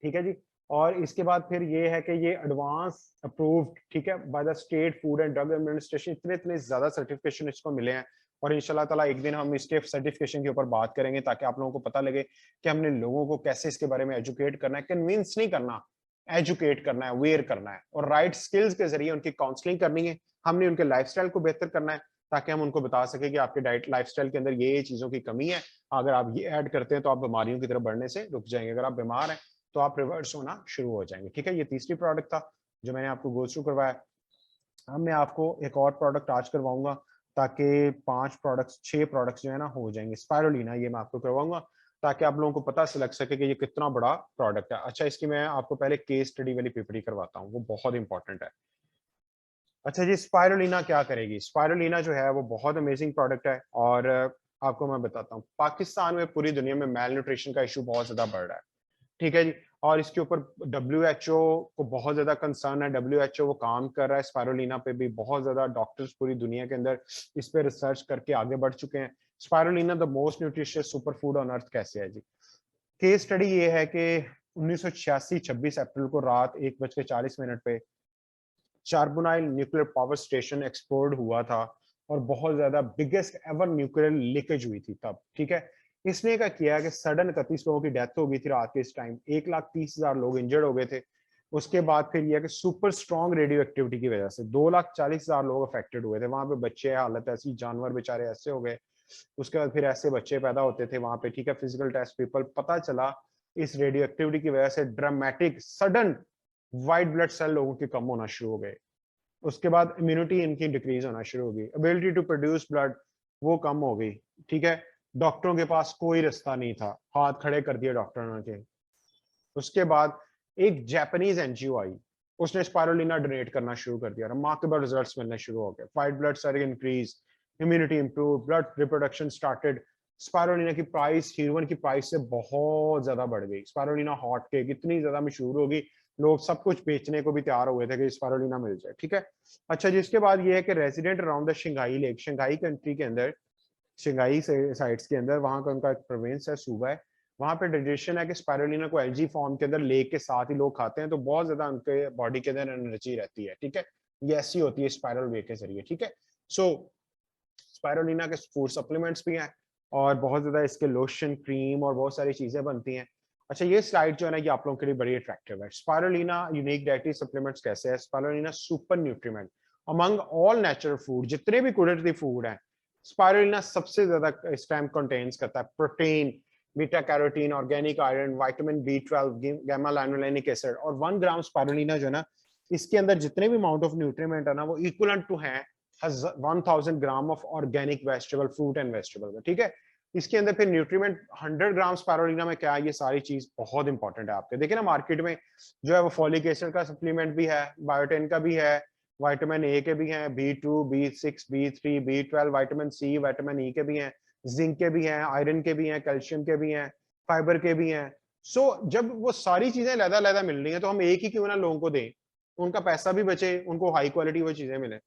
ठीक है जी। और इसके बाद फिर ये है कि ये एडवांस अप्रूव्ड, ठीक है, by the state food and drug administration. इतने इतने ज्यादा सर्टिफिकेशन इसको मिले हैं, और इंशाल्लाह ताला एक दिन हम इसके सर्टिफिकेशन के ऊपर बात करेंगे ताकि आप लोगों को पता लगे कि हमने लोगों को कैसे इसके बारे में एजुकेट करना है। कन्विंस नहीं करना, एजुकेट करना है, अवेयर करना है, और राइट स्किल्स के जरिए उनकी काउंसलिंग करनी है। हमने उनके लाइफस्टाइल को बेहतर करना है ताकि हम उनको बता सके कि आपके डाइट लाइफस्टाइल के अंदर ये चीजों की कमी है। अगर आप ये ऐड करते हैं तो आप बीमारियों की तरफ बढ़ने से रुक जाएंगे। अगर आप बीमार हैं तो आप रिवर्स होना शुरू हो जाएंगे। ठीक है, ये तीसरी प्रोडक्ट था जो मैंने आपको गो थ्रू करवाया। अब मैं आपको एक और प्रोडक्ट आज करवाऊंगा ताकि 5 प्रोडक्ट्स, 6 प्रोडक्ट्स जो है ना हो जाएंगे। स्पायरुलिना ये मैं आपको करवाऊंगा ताकि आप लोगों को पता से लग सके कि ये कितना बड़ा प्रोडक्ट है। अच्छा, इसकी मैं आपको पहले केस स्टडी वाली पीपीटी करवाता हूँ, वो बहुत इंपॉर्टेंट है। अच्छा जी, स्पायरुलिना क्या करेगी? स्पायरुलिना जो है वो बहुत अमेजिंग प्रोडक्ट है, और आपको मैं बताता हूँ, पाकिस्तान में, पूरी दुनिया में मेल न्यूट्रिशन का इशू बहुत ज्यादा बढ़ रहा है। ठीक है जी, और इसके ऊपर WHO को बहुत ज्यादा कंसर्न है। WHO वो काम कर रहा है स्पायरुलिना पे भी, बहुत ज्यादा डॉक्टर्स पूरी दुनिया के अंदर इस पे रिसर्च करके आगे बढ़ चुके हैं। Spirulina the most nutritious super food on earth कैसे है जी? केस स्टडी ये है कि 1986 26 अप्रैल को रात 1:40 पे चारबुनाइल न्यूक्लियर पावर स्टेशन एक्सप्लोड हुआ था, और बहुत ज्यादा बिगेस्ट एवर न्यूक्लियर लीकेज हुई थी तब। ठीक है, इसने क्या किया कि सडन 31 लोगों की डेथ हो गई थी रात के इस टाइम, 1,30,000 लोग इंजर्ड हो गए थे। उसके बाद फिर यह कि सुपर स्ट्रॉन्ग रेडियो एक्टिविटी की वजह से 2,40,000 लोग अफेक्टेड हुए थे। वहां पे बच्चे हालत ऐसी, जानवर बेचारे ऐसे हो गए। उसके बाद फिर ऐसे बच्चे पैदा होते थे वहां पे। ठीक है, फिजिकल टेस्ट पीपल, पता चला इस रेडियो एक्टिविटी की वजह से dramatic sudden white blood cell लोगों के कम होना शुरू हो गए। उसके बाद इम्यूनिटी इनकी डिक्रीज होना शुरू हो गई, एबिलिटी टू प्रोड्यूस ब्लड वो कम हो गई। ठीक है, डॉक्टरों के पास कोई रास्ता नहीं था, हाथ खड़े कर दिए डॉक्टरों ने। उसके बाद एक जापानीज एनजीओ आई, उसने स्पाइरुलिना डोनेट करना शुरू कर दिया, रिमार्केबल रिजल्ट्स मिलने शुरू हो गए, white blood cell increase, immunity improve, blood reproduction started. Spirulina की प्राइस हीरोइन की प्राइस से बहुत ज्यादा बढ़ गई। स्पाइरुलिना हॉट केक इतनी ज्यादा मशहूर होगी, लोग सब कुछ बेचने को भी तैयार हो गए थे कि स्पाइरुलिना मिल जाए, ठीक है। अच्छा जी, इसके बाद ये है कि resident around the Shanghai lake, Shanghai country के अंदर, शंघाई साइट्स के अंदर, वहां का उनका एक प्रोविंस है, सूबा है, वहां पे ट्रेडिशन है कि स्पाइरुलिना को एलजी फॉर्म के अंदर लेक के साथ ही लोग खाते हैं, तो बहुत ज्यादा उनके बॉडी के अंदर एनर्जी रहती है, ठीक है। ये ऐसी होती है स्पाइरल वे के जरिए, ठीक है। सो स्पाइरुलिना के फूड सप्लीमेंट्स भी हैं, और बहुत ज्यादा इसके लोशन, क्रीम और बहुत सारी चीजें बनती हैं। अच्छा, ये स्लाइड जो है ना, ये आप लोगों के लिए बड़ी अट्रैक्टिव है। स्पाइरुलिना यूनिक डाइटरी सप्लीमेंट्स कैसे है? Spirulina super nutriment among all natural food, जितने भी कुदरती फूड हैं, स्पाइरुलिना सबसे ज्यादा इस टाइम कंटेन्स करता है protein, beta carotene, organic iron, vitamin B12, gamma linolenic acid. और 1 ग्राम स्पाइरुलिना जो है ना, इसके अंदर जितने भी अमाउंट ऑफ न्यूट्रीमेंट है ना, वो इक्वलेंट टू है 1000 gram of organic vegetable, fruit and vegetable, ठीक है। इसके अंदर फिर न्यूट्रीमेंट 100 ग्राम स्पाइरुलिना में क्या है, ये सारी चीज बहुत इंपॉर्टेंट है आपके। देखिए ना, मार्केट में जो है वो फॉलिक एसिड का सप्लीमेंट भी है, बायोटिन का भी है, विटामिन ए के भी हैं, B2, B6, B3, B12, vitamin C, vitamin E के भी हैं, जिंक के भी हैं, आयरन के भी हैं, कैल्शियम के भी हैं, फाइबर के भी हैं। सो जब वो सारी चीजें लहदा मिल रही हैं, तो हम एक ही क्यों ना लोगों को दें, उनका पैसा भी बचे, उनको हाई क्वालिटी वो चीजें मिले।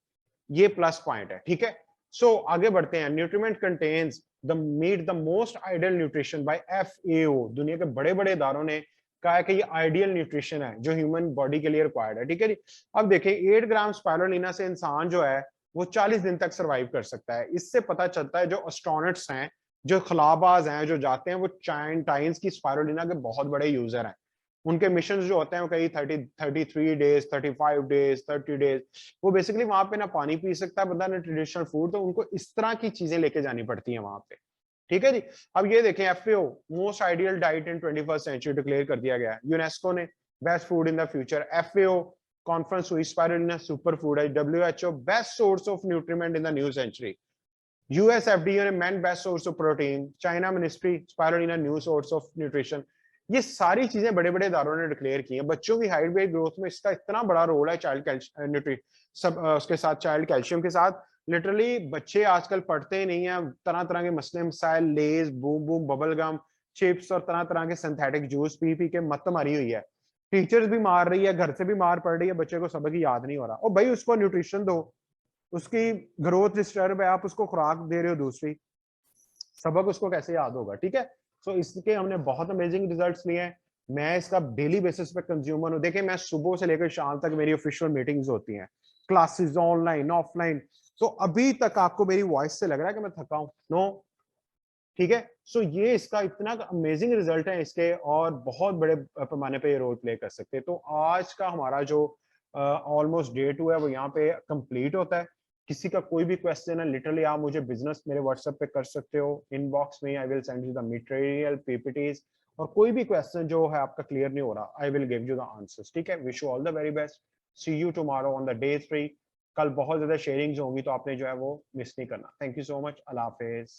ये प्लस पॉइंट है, ठीक है। सो आगे बढ़ते हैं। Nutriment contains the meat the most ideal nutrition by FAO, दुनिया के बड़े बड़े इदारों ने कहा है कि ये आइडियल न्यूट्रिशन है जो ह्यूमन बॉडी के लिए रिक्वायर्ड है, ठीक है जी। अब देखिए, 8 ग्राम स्पाइरुलिना से इंसान जो है वो 40 दिन तक सर्वाइव कर सकता है। इससे पता चलता है जो एस्ट्रोनॉट्स हैं, जो खलाबाज हैं, जो जाते हैं, वो टाइन्स की स्पाइरुलिना के बहुत बड़े यूजर हैं। उनके मिशन जो होते हैं वो कई 33 डेज, 35 डेज, 30 डेज, वो बेसिकली वहां पे ना पानी पी सकता है बंदा, ना ट्रेडिशनल फूड, तो उनको इस तरह की चीजें लेके जानी पड़ती हैं वहां पे, ठीक है जी। अब ये देखें, FAO most ideal diet in 21st century declare कर दिया गया है। यूनेस्को ने best food in the future, FAO conference हुई, स्पाइरुलिना सुपर फूड है, WHO best source of nutriment in the new century, US FDA ने main best source of protein, China ministry spirulina new source of nutrition. ये सारी चीजें बड़े बड़े इदारों ने डिक्लेयर की हैं। बच्चों की हाइट वेट ग्रोथ में इसका इतना बड़ा रोल है, चाइल्ड न्यूट्री सब उसके साथ चाइल्ड कैल्शियम के साथ। लिटरली बच्चे आजकल पढ़ते ही नहीं है, तरह तरह के मसले मसाइल, Lay's, boom boom, bubble gum, chips और तरह तरह के सिंथेटिक जूस पी पी के मत मारी हुई है। टीचर्स भी मार रही है, घर से भी मार पड़ रही है, बच्चे को सबक याद नहीं हो रहा। और भाई उसको न्यूट्रिशन दो, उसकी ग्रोथ डिस्टर्ब है, आप उसको खुराक दे रहे हो दूसरी, सबक उसको कैसे याद होगा, ठीक है। सो इसके हमने बहुत अमेजिंग रिजल्ट्स लिए हैं। मैं इसका डेली बेसिस पे कंज्यूमर हूँ। देखिए, मैं सुबह से लेकर शाम तक मेरी ऑफिशियल मीटिंग्स होती हैं, क्लासेस ऑनलाइन ऑफलाइन। तो अभी तक आपको मेरी वॉइस से लग रहा है कि मैं थका हूं? नो, ठीक है। सो ये इसका इतना अमेजिंग रिजल्ट है इसके, और बहुत बड़े पैमाने पे ये रोल प्ले कर सकते हैं। तो आज का हमारा जो ऑलमोस्ट डे 2 है वो यहाँ पे कंप्लीट होता है। किसी का कोई भी क्वेश्चन है, लिटरली आप मुझे बिजनेस मेरे व्हाट्सएप पे कर सकते हो, इनबॉक्स में। I will send you the material, PPTs, और कोई भी क्वेश्चन जो है आपका क्लियर नहीं हो रहा, I will give you the answers, ठीक है। Wish you all the very best, see you tomorrow on the day 3। कल बहुत ज्यादा शेयरिंग्स होंगी, तो आपने जो है वो मिस नहीं करना। Thank you so much, Allah Hafiz.